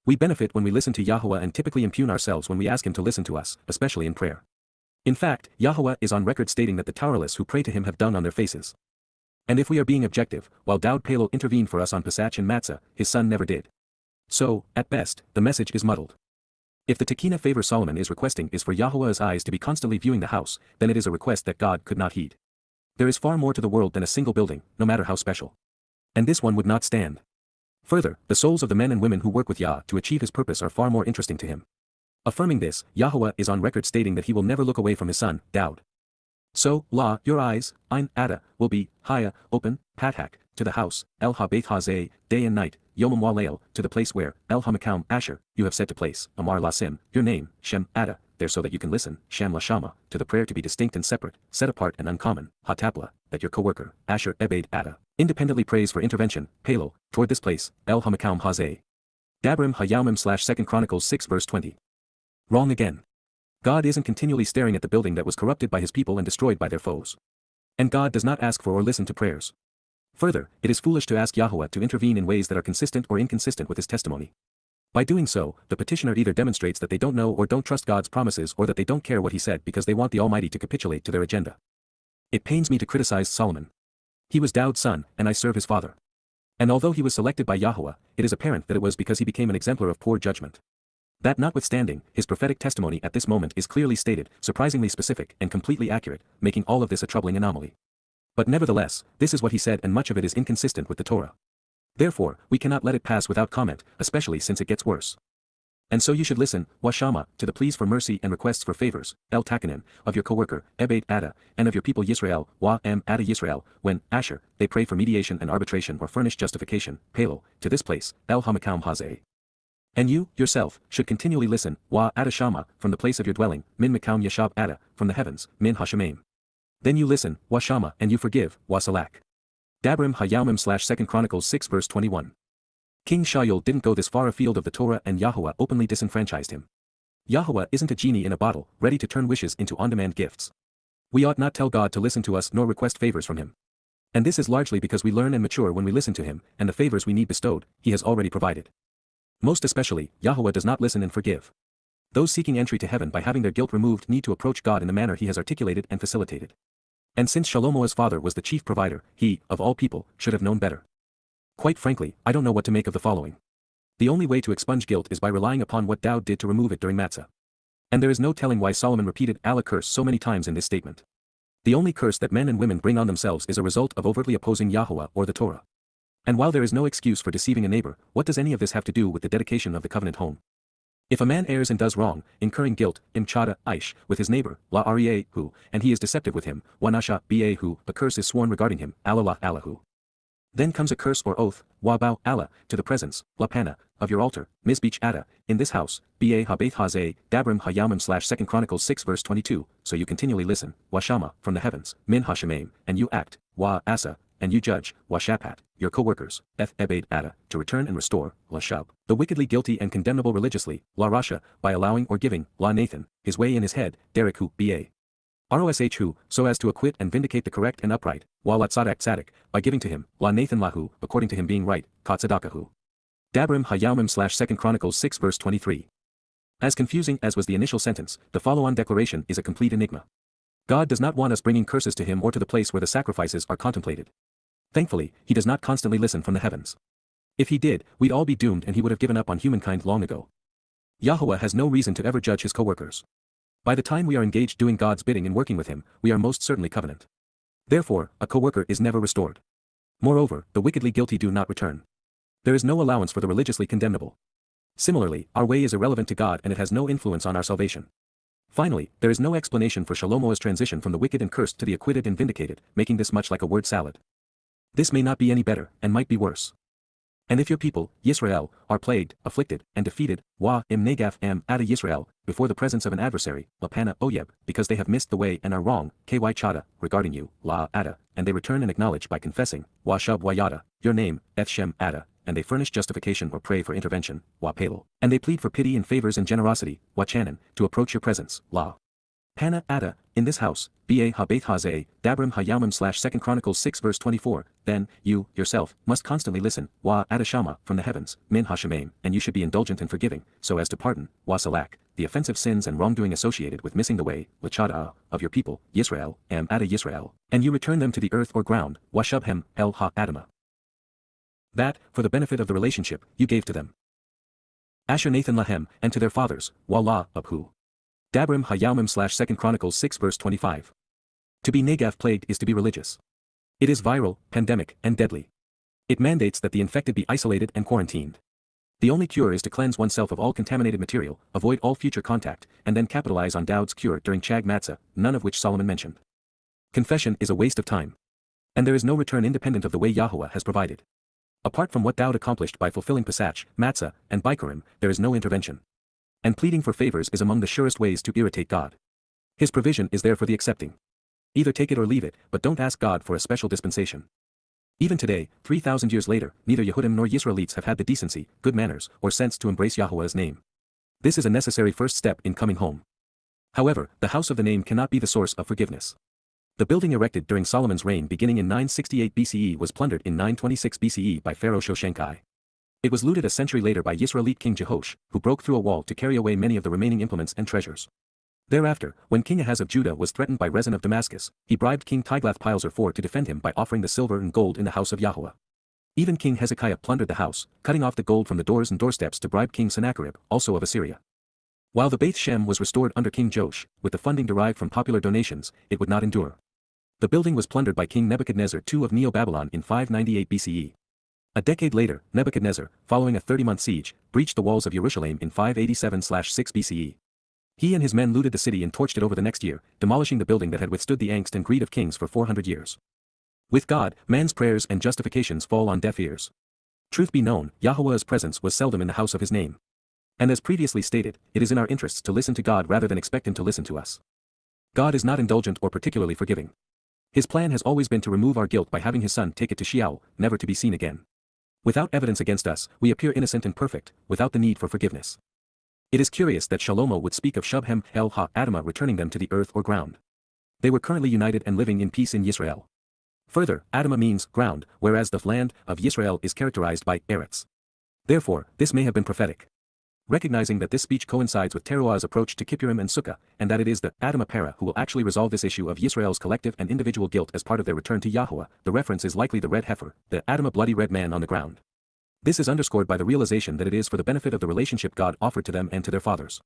We benefit when we listen to Yahuwah and typically impugn ourselves when we ask him to listen to us, especially in prayer. In fact, Yahuwah is on record stating that the Towralists who pray to him have dung on their faces. And if we are being objective, while Dowd Palel intervened for us on Pesach and Matzah, his son never did. So, at best, the message is muddled. If the Tekina favor Solomon is requesting is for Yahuwah's eyes to be constantly viewing the house, then it is a request that God could not heed. There is far more to the world than a single building, no matter how special. And this one would not stand. Further, the souls of the men and women who work with Yah to achieve his purpose are far more interesting to him. Affirming this, Yahuwah is on record stating that he will never look away from his son, Dowd. So, your eyes, Ein Ada, will be, Haya, open, Pathak, to the house, El Ha-Beth Hazeh, day and night, Yomam Walael, to the place where, El Ha-Makam, Asher, you have set to place, Amar Lasim, your name, Shem Ada, there so that you can listen, Shem Lashama, to the prayer to be distinct and separate, set apart and uncommon, Ha-Tapla, that your co-worker, Asher Ebed Ada, independently prays for intervention, Palo, toward this place, El Ha-Makam Hazeh. Dabrim Ha-Yaumim / 2 Chronicles 6 verse 20. Wrong again. God isn't continually staring at the building that was corrupted by his people and destroyed by their foes. And God does not ask for or listen to prayers. Further, it is foolish to ask Yahowah to intervene in ways that are consistent or inconsistent with his testimony. By doing so, the petitioner either demonstrates that they don't know or don't trust God's promises, or that they don't care what he said because they want the Almighty to capitulate to their agenda. It pains me to criticize Solomon. He was Dowd's son, and I serve his father. And although he was selected by Yahowah, it is apparent that it was because he became an exemplar of poor judgment. That notwithstanding, his prophetic testimony at this moment is clearly stated, surprisingly specific, and completely accurate, making all of this a troubling anomaly. But nevertheless, this is what he said, and much of it is inconsistent with the Torah. Therefore, we cannot let it pass without comment, especially since it gets worse. And so you should listen, YAHOWah, to the pleas for mercy and requests for favors, El Takanim, of your co-worker, Ebed Ada, and of your people Yisrael, Ada Yisrael, when, Asher, they pray for mediation and arbitration or furnish justification, Pelo, to this place, El Hamakam Hazeh. And you, yourself, should continually listen, Ada Shama, from the place of your dwelling, Min Makam Yashab Ada, from the heavens, Min Hashemayim. Then you listen, Shama, and you forgive, Salak. Dabrim HaYaumim / 2 Chronicles 6 verse 21. King Shaul didn't go this far afield of the Torah, and Yahowah openly disenfranchised him. Yahowah isn't a genie in a bottle, ready to turn wishes into on-demand gifts. We ought not tell God to listen to us nor request favors from him. And this is largely because we learn and mature when we listen to him, and the favors we need bestowed, he has already provided. Most especially, Yahowah does not listen and forgive. Those seeking entry to heaven by having their guilt removed need to approach God in the manner he has articulated and facilitated. And since Shalomo's father was the chief provider, he, of all people, should have known better. Quite frankly, I don't know what to make of the following. The only way to expunge guilt is by relying upon what Dowd did to remove it during Matzah. And there is no telling why Solomon repeated Allah curse so many times in this statement. The only curse that men and women bring on themselves is a result of overtly opposing Yahowah or the Torah. And while there is no excuse for deceiving a neighbor, what does any of this have to do with the dedication of the covenant home? If a man errs and does wrong, incurring guilt, imchada, aish, with his neighbor, la re'ehu, and he is deceptive with him, wanasha, be'ehu, a curse is sworn regarding him, Allah Allahu. Then comes a curse or oath, wabau, Allah, to the presence, lapana, of your altar, mizbeach ada, in this house, ba habeth hazeh, dabrim hayamim / 2 Chronicles 6 verse 22, so you continually listen, washama, from the heavens, min hashemaim, and you act, wa asa, and you judge, washapat, your co-workers, ebed ada, to return and restore, la shab, the wickedly guilty and condemnable religiously, la rasha, by allowing or giving, la Nathan, his way in his head, derek hu, ba. Rosh who, so as to acquit and vindicate the correct and upright, while latzadak tzadik, by giving to him, la Nathan lahu, according to him being right, katzedakahu. Dabrim hayamim / 2 Chronicles 6 verse 23. As confusing as was the initial sentence, the follow-on declaration is a complete enigma. God does not want us bringing curses to him or to the place where the sacrifices are contemplated. Thankfully, he does not constantly listen from the heavens. If he did, we'd all be doomed and he would have given up on humankind long ago. Yahowah has no reason to ever judge his co-workers. By the time we are engaged doing God's bidding and working with him, we are most certainly covenant. Therefore, a co-worker is never restored. Moreover, the wickedly guilty do not return. There is no allowance for the religiously condemnable. Similarly, our way is irrelevant to God and it has no influence on our salvation. Finally, there is no explanation for Shalomo's transition from the wicked and cursed to the acquitted and vindicated, making this much like a word salad. This may not be any better, and might be worse. And if your people, Yisrael, are plagued, afflicted, and defeated, negaf ada Yisrael, before the presence of an adversary, lapana oyeb, because they have missed the way and are wrong, ky chada, regarding you, la ada, and they return and acknowledge by confessing, shub yada, your name, shem ada, and they furnish justification or pray for intervention, pelo, and they plead for pity and favors and generosity, chanan, to approach your presence, la. Pana ada, in this house, ba habeth hazeh, dabrim hayamim / 2 Chronicles 6 verse 24, then, you, yourself, must constantly listen, ada shama, from the heavens, min hashemaim, and you should be indulgent and forgiving, so as to pardon, salak, the offensive sins and wrongdoing associated with missing the way, lachada, of your people, Yisrael, ada Yisrael, and you return them to the earth or ground, shubhem, el ha-adama. That, for the benefit of the relationship, you gave to them. Asher Nathan lahem, and to their fathers, la, abhu. Dabrim hayamim / 2 Chronicles 6 verse 25. To be negaf plagued is to be religious. It is viral, pandemic, and deadly. It mandates that the infected be isolated and quarantined. The only cure is to cleanse oneself of all contaminated material, avoid all future contact, and then capitalize on Dowd's cure during Chag Matzah, none of which Solomon mentioned. Confession is a waste of time. And there is no return independent of the way Yahowah has provided. Apart from what Dowd accomplished by fulfilling Pesach, Matzah, and Bikurim, there is no intervention. And pleading for favors is among the surest ways to irritate God. His provision is there for the accepting. Either take it or leave it, but don't ask God for a special dispensation. Even today, 3,000 years later, neither Yehudim nor Yisraelites have had the decency, good manners, or sense to embrace Yahowah's name. This is a necessary first step in coming home. However, the house of the name cannot be the source of forgiveness. The building erected during Solomon's reign beginning in 968 BCE was plundered in 926 BCE by Pharaoh Shoshenkai. It was looted a century later by Yisraelite king Jehosh, who broke through a wall to carry away many of the remaining implements and treasures. Thereafter, when King Ahaz of Judah was threatened by Rezin of Damascus, he bribed King Tiglath-Pileser IV to defend him by offering the silver and gold in the house of YAHOWAH. Even King Hezekiah plundered the house, cutting off the gold from the doors and doorsteps to bribe King Sennacherib, also of Assyria. While the Beit Shem was restored under King Joash, with the funding derived from popular donations, it would not endure. The building was plundered by King Nebuchadnezzar II of Neo-Babylon in 598 BCE. A decade later, Nebuchadnezzar, following a 30-month siege, breached the walls of Jerusalem in 587/6 BCE. He and his men looted the city and torched it over the next year, demolishing the building that had withstood the angst and greed of kings for 400 years. With God, man's prayers and justifications fall on deaf ears. Truth be known, Yahowah's presence was seldom in the house of his name. And as previously stated, it is in our interests to listen to God rather than expect him to listen to us. God is not indulgent or particularly forgiving. His plan has always been to remove our guilt by having his son take it to Sheol, never to be seen again. Without evidence against us, we appear innocent and perfect, without the need for forgiveness. It is curious that Shlomo would speak of Shubhem el ha-Adamah returning them to the earth or ground. They were currently united and living in peace in Yisrael. Further, Adamah means ground, whereas the land of Yisrael is characterized by eretz. Therefore, this may have been prophetic. Recognizing that this speech coincides with Teruah's approach to Kippurim and Sukkah, and that it is the Adamah Para who will actually resolve this issue of Yisrael's collective and individual guilt as part of their return to YAHOWAH, the reference is likely the red heifer, the Adamah bloody red man on the ground. This is underscored by the realization that it is for the benefit of the relationship God offered to them and to their fathers.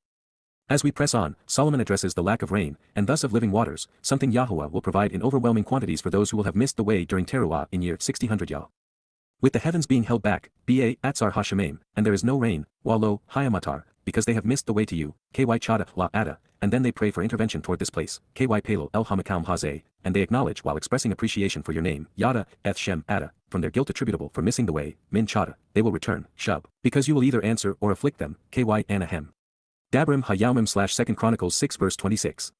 As we press on, Solomon addresses the lack of rain, and thus of living waters, something YAHOWAH will provide in overwhelming quantities for those who will have missed the way during Teruah in year 6000 Yah. With the heavens being held back, Ba Atzar HaShemaim, and there is no rain, Walo Hayamatar, because they have missed the way to you, Ky Chada La Ada, and then they pray for intervention toward this place, Ky Pelo El Hamakam Hazeh, and they acknowledge while expressing appreciation for your name, Yada, Eth Shem Ada, from their guilt attributable for missing the way, Min Chada, they will return, Shub, because you will either answer or afflict them, Ky Anahem. Dabrim HaYaumim / 2 Chronicles 6 verse 26.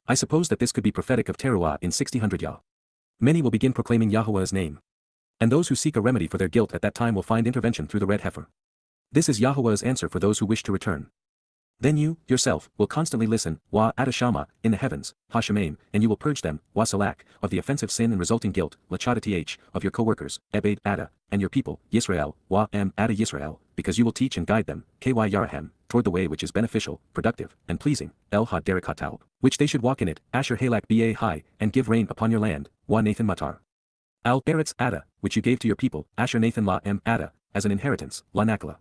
I suppose that this could be prophetic of Teruah in 6000 Yah. Many will begin proclaiming YAHOWAH's name. And those who seek a remedy for their guilt at that time will find intervention through the red heifer. This is YAHOWAH's answer for those who wish to return. Then you, yourself, will constantly listen, Wa Adashama, in the heavens, Hashemaim, and you will purge them, Wa Salak, of the offensive sin and resulting guilt, Lachada Th, of your co-workers, Ebed Ada, and your people, Yisrael, Wa Em Ada Yisrael, because you will teach and guide them, Ky Yarahem, toward the way which is beneficial, productive, and pleasing, El Ha Derek HaTaub, which they should walk in it, Asher Halak Ba High, and give rain upon your land, Wa Nathan Matar. Al Beretz Ada, which you gave to your people, Asher Nathan La Em Ada, as an inheritance, La Nakla.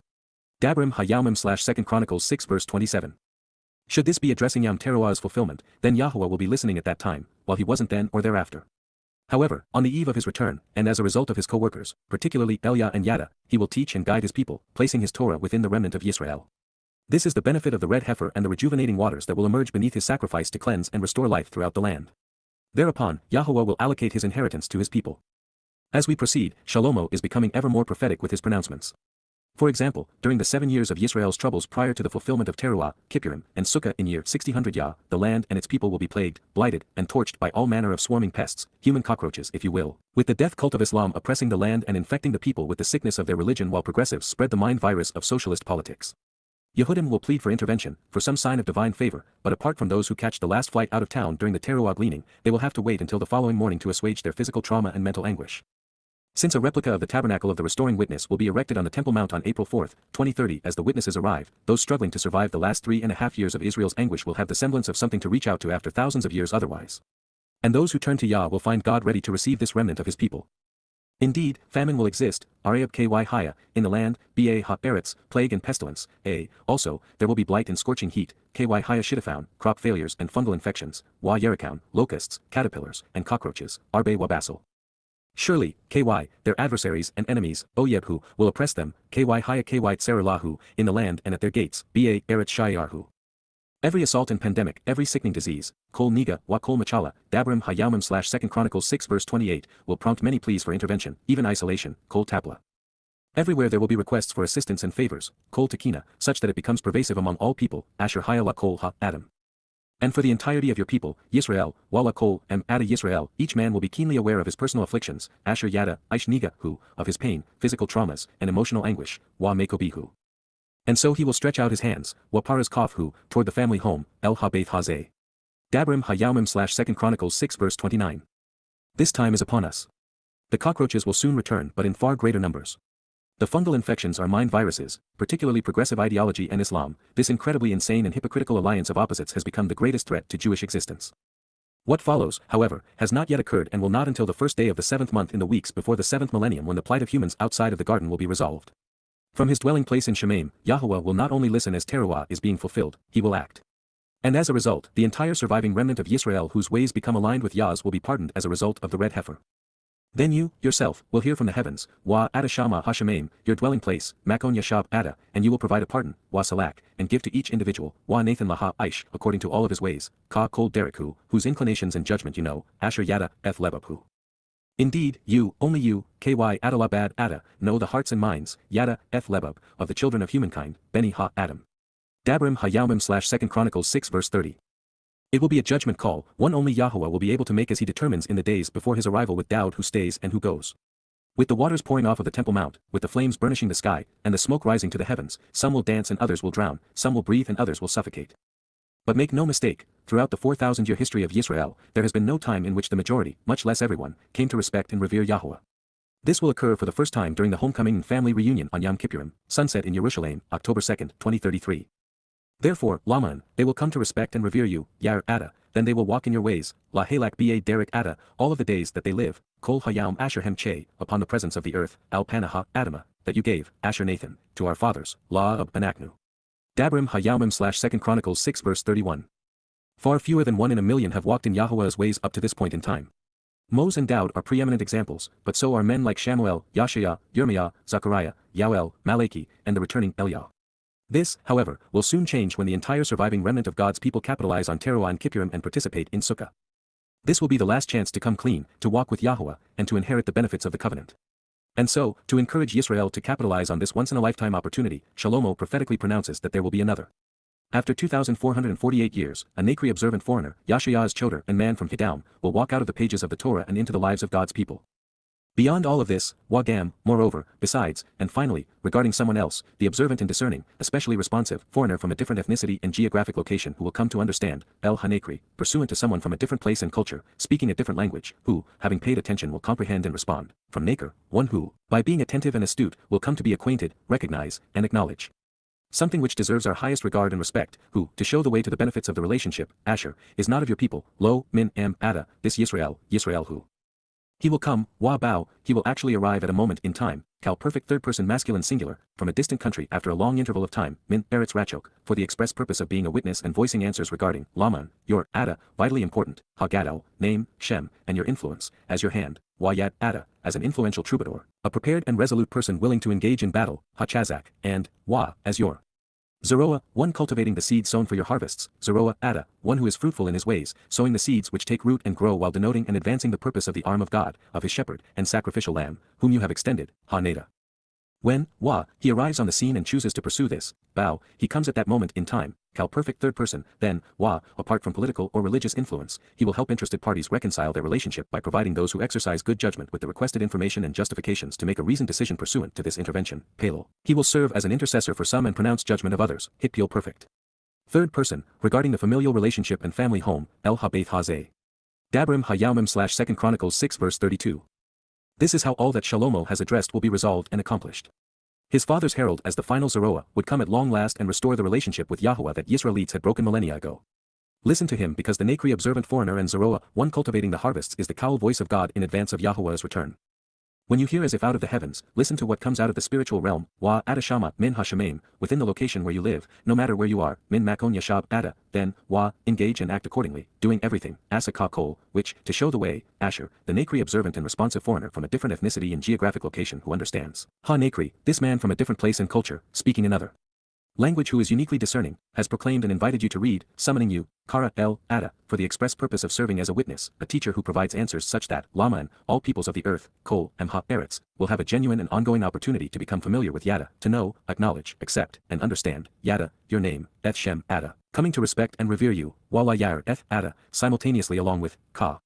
Dabrim HaYaumim / 2 Chronicles 6 verse 27. Should this be addressing Yom Teruah's fulfillment, then YAHOWAH will be listening at that time, while he wasn't then or thereafter. However, on the eve of his return, and as a result of his co-workers, particularly Elia and Yada, he will teach and guide his people, placing his Torah within the remnant of Yisrael. This is the benefit of the red heifer and the rejuvenating waters that will emerge beneath his sacrifice to cleanse and restore life throughout the land. Thereupon, YAHOWAH will allocate his inheritance to his people. As we proceed, Shlomo is becoming ever more prophetic with his pronouncements. For example, during the 7 years of Yisrael's troubles prior to the fulfillment of Teruah, Kippurim, and Sukkah in year 6000 Yah, the land and its people will be plagued, blighted, and torched by all manner of swarming pests, human cockroaches if you will, with the death cult of Islam oppressing the land and infecting the people with the sickness of their religion while progressives spread the mind virus of socialist politics. Yehudim will plead for intervention, for some sign of divine favor, but apart from those who catch the last flight out of town during the Teruah gleaning, they will have to wait until the following morning to assuage their physical trauma and mental anguish. Since a replica of the Tabernacle of the Restoring Witness will be erected on the Temple Mount on April 4, 2030 as the witnesses arrive, those struggling to survive the last 3.5 years of Israel's anguish will have the semblance of something to reach out to after thousands of years otherwise. And those who turn to Yah will find God ready to receive this remnant of his people. Indeed, famine will exist, Arab Ky Haya, in the land, Ba Ha Eretz, plague and pestilence, also, there will be blight and scorching heat, Ky Haya Shittophone, crop failures and fungal infections, Wa Yerikaun, locusts, caterpillars, and cockroaches, Arbe Wabasil. Surely, Ky, their adversaries and enemies, Oyebhu, will oppress them, Ky Haya Ky Tserelahu, in the land and at their gates, Ba Eretz Shayarhu. Every assault and pandemic, every sickening disease, Kol Niga, Wa Kol Machala, Dabrim HaYaumim / 2 Chronicles 6 verse 28, will prompt many pleas for intervention, even isolation, Kol Tapla. Everywhere there will be requests for assistance and favors, Kol Tekina, such that it becomes pervasive among all people, Asher Haya La Kol Ha Adam. And for the entirety of your people, Yisrael, Wala Kol, Em Ada Yisrael, each man will be keenly aware of his personal afflictions, Asher Yada, Aish Niga, who, of his pain, physical traumas, and emotional anguish, Wa Mekobihu. And so he will stretch out his hands, Wa Paras Kof who, toward the family home, El Ha Beit Hazeh. Dabrim Hayawmim / 2 Chronicles 6 verse 29. This time is upon us. The cockroaches will soon return but in far greater numbers. The fungal infections are mind viruses, particularly progressive ideology and Islam. This incredibly insane and hypocritical alliance of opposites has become the greatest threat to Jewish existence. What follows, however, has not yet occurred and will not until the first day of the 7th month in the weeks before the 7th millennium, when the plight of humans outside of the garden will be resolved. From his dwelling place in Shemaim, Yahowah will not only listen as Towrah is being fulfilled, he will act. And as a result, the entire surviving remnant of Yisrael whose ways become aligned with Yah's will be pardoned as a result of the red heifer. Then you, yourself, will hear from the heavens, Wa-Ada Shama Ha-Shemaim, your dwelling place, Makon Yashab Ada, and you will provide a pardon, Wa-Salak, and give to each individual, Wa-Nathan Laha Aish, according to all of his ways, Ka-Kol Derekhu, whose inclinations and judgment you know, Asher Yada, Eth Lebabhu. Indeed, you, only you, Ky Adalabad Ada, know the hearts and minds, Yada, Eth Lebab, of the children of humankind, Beni Ha-Adam. Dabrim Hayawmim / 2 Chronicles 6 verse 30. It will be a judgment call, one only Yahowah will be able to make as he determines in the days before his arrival, with Dowd who stays and who goes. With the waters pouring off of the Temple Mount, with the flames burnishing the sky, and the smoke rising to the heavens, some will dance and others will drown, some will breathe and others will suffocate. But make no mistake, throughout the 4,000-year history of Yisrael, there has been no time in which the majority, much less everyone, came to respect and revere Yahowah. This will occur for the first time during the homecoming and family reunion on Yom Kippurim, sunset in Yerushalayim, October 2, 2033. Therefore, Laman, they will come to respect and revere you, Yair Ada, then they will walk in your ways, La Halak Ba Derek Ada, all of the days that they live, Kol Hayam Asher Hem Che, upon the presence of the earth, Al Panaha, Adama, that you gave, Asher Nathan, to our fathers, Law of Anaknu. Dabrim Hayawmim / 2 Chronicles 6 verse 31. Far fewer than 1 in a million have walked in Yahowah's ways up to this point in time. Moses and Dowd are preeminent examples, but so are men like Shamuel, Yashaya, Yirmiah, Zechariah, Yael, Malachi, and the returning Eliyahu. This, however, will soon change when the entire surviving remnant of God's people capitalize on Towrah and Kippurim and participate in Sukkah. This will be the last chance to come clean, to walk with Yahowah, and to inherit the benefits of the covenant. And so, to encourage Yisrael to capitalize on this once-in-a-lifetime opportunity, Shlomo prophetically pronounces that there will be another. After 2,448 years, a Nakri-observant foreigner, Yashaya's children and man from Hidam, will walk out of the pages of the Torah and into the lives of God's people. Beyond all of this, Wagam, moreover, besides, and finally, regarding someone else, the observant and discerning, especially responsive, foreigner from a different ethnicity and geographic location who will come to understand, El Hanekri, pursuant to someone from a different place and culture, speaking a different language, who, having paid attention will comprehend and respond, from Naker, one who, by being attentive and astute, will come to be acquainted, recognize, and acknowledge. Something which deserves our highest regard and respect, who, to show the way to the benefits of the relationship, Asher, is not of your people, Lo, Min, Am, Ada, this Yisrael who. He will come, Wa-Bao, he will actually arrive at a moment in time, Cal perfect third person masculine singular, from a distant country after a long interval of time, Min, Eretz Rachok, for the express purpose of being a witness and voicing answers regarding, Laman, your, Ada, vitally important, Ha-Gadol, name, Shem, and your influence, as your hand, Wa-Yad, Ada, as an influential troubadour, a prepared and resolute person willing to engage in battle, Ha-Chazak, and, Wa, as your. Zeroah, one cultivating the seeds sown for your harvests, Zeroah, Ada, one who is fruitful in his ways, sowing the seeds which take root and grow while denoting and advancing the purpose of the arm of God, of his shepherd, and sacrificial lamb, whom you have extended, Ha-Neda. When, Wa, he arrives on the scene and chooses to pursue this, Bao, he comes at that moment in time, Cal perfect third person, then, Wa, apart from political or religious influence, he will help interested parties reconcile their relationship by providing those who exercise good judgment with the requested information and justifications to make a reasoned decision pursuant to this intervention, Pelo. He will serve as an intercessor for some and pronounce judgment of others, Hitpil perfect. Third person, regarding the familial relationship and family home, El Habaith Hazeh. Dabrim Hayawmim / 2 Chronicles 6 verse 32. This is how all that Shlomo has addressed will be resolved and accomplished. His father's herald as the final Zeroah would come at long last and restore the relationship with Yahowah that Yisraelites had broken millennia ago. Listen to him because the Nakri observant foreigner and Zeroah, one cultivating the harvests, is the cowl voice of God in advance of Yahowah's return. When you hear as if out of the heavens, listen to what comes out of the spiritual realm, Wa Adashama Min Hashemaim, within the location where you live, no matter where you are, Min Makon Yashab Ada, then, Wa, engage and act accordingly, doing everything, Asa Ka Kol, which, to show the way, Asher, the Nakri observant and responsive foreigner from a different ethnicity and geographic location who understands. Ha Nakri, this man from a different place and culture, speaking another language who is uniquely discerning, has proclaimed and invited you to read, summoning you, Kara El Ada, for the express purpose of serving as a witness, a teacher who provides answers such that, Laman, all peoples of the earth, Kol, Emha, Eretz, will have a genuine and ongoing opportunity to become familiar with Yada, to know, acknowledge, accept, and understand, Yada, your name, Eth Shem Ada, coming to respect and revere you, Wala Yair Eth Ada, simultaneously along with, Ka.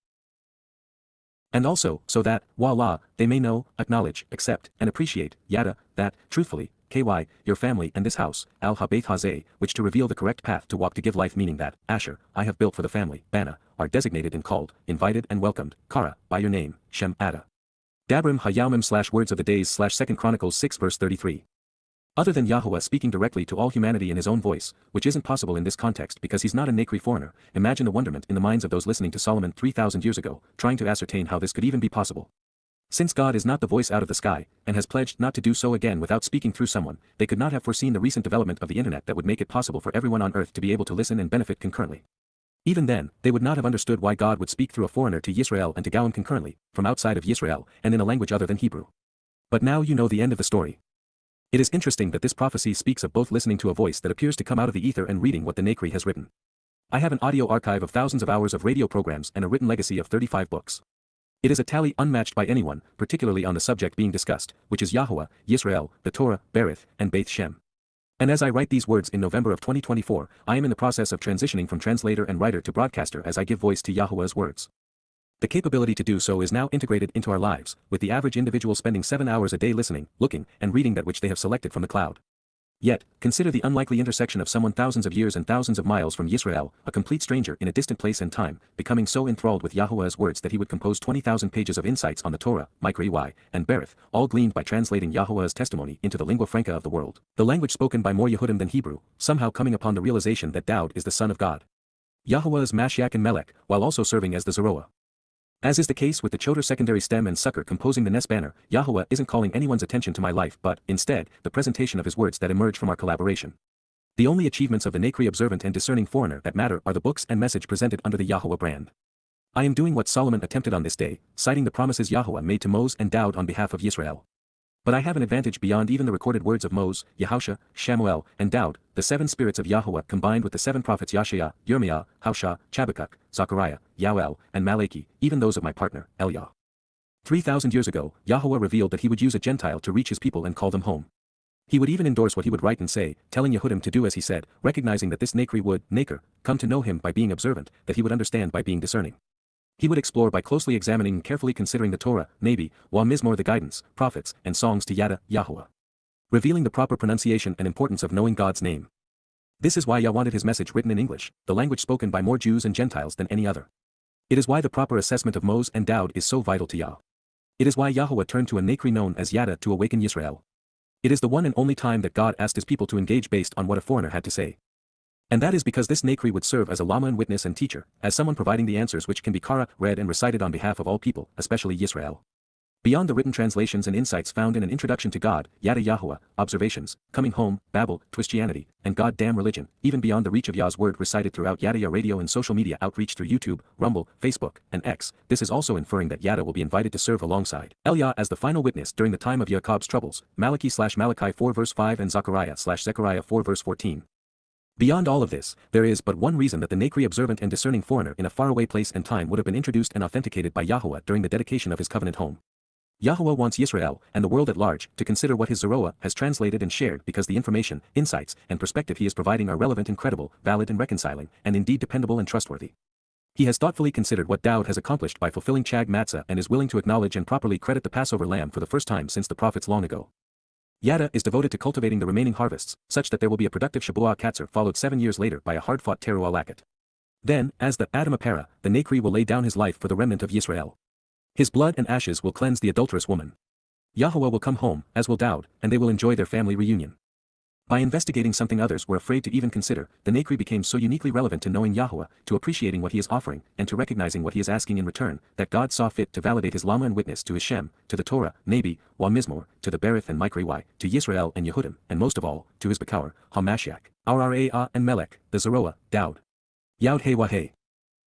And also, so that, Wala, they may know, acknowledge, accept, and appreciate, Yada, that, truthfully, KY, your family and this house, Al-Habeth Hazeh, which to reveal the correct path to walk to give life, meaning that, Asher, I have built for the family, Bana, are designated and called, invited and welcomed, Kara, by your name, Shem, Ada. Dabrim Hayalmim / Words of the Days / 2 Chronicles 6 verse 33. Other than Yahuwah speaking directly to all humanity in his own voice, which isn't possible in this context because he's not a Nakri foreigner, imagine the wonderment in the minds of those listening to Solomon 3,000 years ago, trying to ascertain how this could even be possible. Since God is not the voice out of the sky, and has pledged not to do so again without speaking through someone, they could not have foreseen the recent development of the internet that would make it possible for everyone on earth to be able to listen and benefit concurrently. Even then, they would not have understood why God would speak through a foreigner to Yisrael and to Gowan concurrently, from outside of Yisrael, and in a language other than Hebrew. But now you know the end of the story. It is interesting that this prophecy speaks of both listening to a voice that appears to come out of the ether and reading what the Nakri has written. I have an audio archive of thousands of hours of radio programs and a written legacy of 35 books. It is a tally unmatched by anyone, particularly on the subject being discussed, which is Yahuwah, Yisrael, the Torah, Berith, and Beit Shem. And as I write these words in November of 2024, I am in the process of transitioning from translator and writer to broadcaster as I give voice to Yahuwah's words. The capability to do so is now integrated into our lives, with the average individual spending 7 hours a day listening, looking, and reading that which they have selected from the cloud. Yet, consider the unlikely intersection of someone thousands of years and thousands of miles from Yisrael, a complete stranger in a distant place and time, becoming so enthralled with Yahuwah's words that he would compose 20,000 pages of insights on the Torah, Mikra and Berith, all gleaned by translating Yahuwah's testimony into the lingua franca of the world, the language spoken by more Yehudim than Hebrew, somehow coming upon the realization that Dowd is the son of God. Yahuwah is Mashiach and Melech, while also serving as the Zeroah. As is the case with the Choder secondary stem and sucker composing the Ness banner, Yahuwah isn't calling anyone's attention to my life but, instead, the presentation of his words that emerge from our collaboration. The only achievements of the Nakri observant and discerning foreigner that matter are the books and message presented under the Yahuwah brand. I am doing what Solomon attempted on this day, citing the promises Yahuwah made to Moses and Dowd on behalf of Yisrael. But I have an advantage beyond even the recorded words of Moses, Yahusha, Shamuel, and Dowd, the 7 spirits of Yahuwah combined with the 7 prophets Yashaya, Yirmiah, Haushah, Chabakuk, Zechariah, Yoel, and Malachi, even those of my partner, Eliah. 3,000 years ago, Yahuwah revealed that he would use a Gentile to reach his people and call them home. He would even endorse what he would write and say, telling Yehudim to do as he said, recognizing that this Nakri would, Naker, come to know him by being observant, that he would understand by being discerning. He would explore by closely examining and carefully considering the Torah, Nabi, Mizmowr the guidance, prophets, and songs to Yada Yahowah, revealing the proper pronunciation and importance of knowing God's name. This is why Yah wanted his message written in English, the language spoken by more Jews and Gentiles than any other. It is why the proper assessment of Moses and Dowd is so vital to Yah. It is why Yahuwah turned to a Nakri known as Yada to awaken Yisrael. It is the one and only time that God asked his people to engage based on what a foreigner had to say. And that is because this Nakri would serve as a lama and witness and teacher, as someone providing the answers which can be kara, read and recited on behalf of all people, especially Yisrael. Beyond the written translations and insights found in an introduction to God, Yada Yahowah, observations, coming home, Babel, Twistianity, and goddamn religion, even beyond the reach of Yah's word recited throughout Yada Yah radio and social media outreach through YouTube, Rumble, Facebook, and X, this is also inferring that Yada will be invited to serve alongside Eliah as the final witness during the time of Jacob's troubles, Malachi 4 verse 5 and Zechariah 4 verse 14. Beyond all of this, there is but one reason that the Nakri observant and discerning foreigner in a faraway place and time would have been introduced and authenticated by Yahuwah during the dedication of his covenant home. Yahuwah wants Yisrael, and the world at large, to consider what his Zeroah has translated and shared because the information, insights, and perspective he is providing are relevant and credible, valid and reconciling, and indeed dependable and trustworthy. He has thoughtfully considered what Dowd has accomplished by fulfilling Chag Matzah and is willing to acknowledge and properly credit the Passover lamb for the first time since the prophets long ago. Yada is devoted to cultivating the remaining harvests, such that there will be a productive Shabuah Katzer followed 7 years later by a hard-fought Teruah Laket. Then, as the Adam Apara, the Nakri will lay down his life for the remnant of Yisrael. His blood and ashes will cleanse the adulterous woman. Yahuwah will come home, as will Dowd, and they will enjoy their family reunion. By investigating something others were afraid to even consider, the Nakri became so uniquely relevant to knowing Yahuwah, to appreciating what he is offering, and to recognizing what he is asking in return, that God saw fit to validate his lama and witness to his Shem, to the Torah, Nabi, Mizmowr, to the Berith and Mikra, to Yisrael and Yehudim, and most of all, to his Bekar, HaMashiach, our Ra and Melech, the Zeroah, Dowd. Yod Hey Wahey.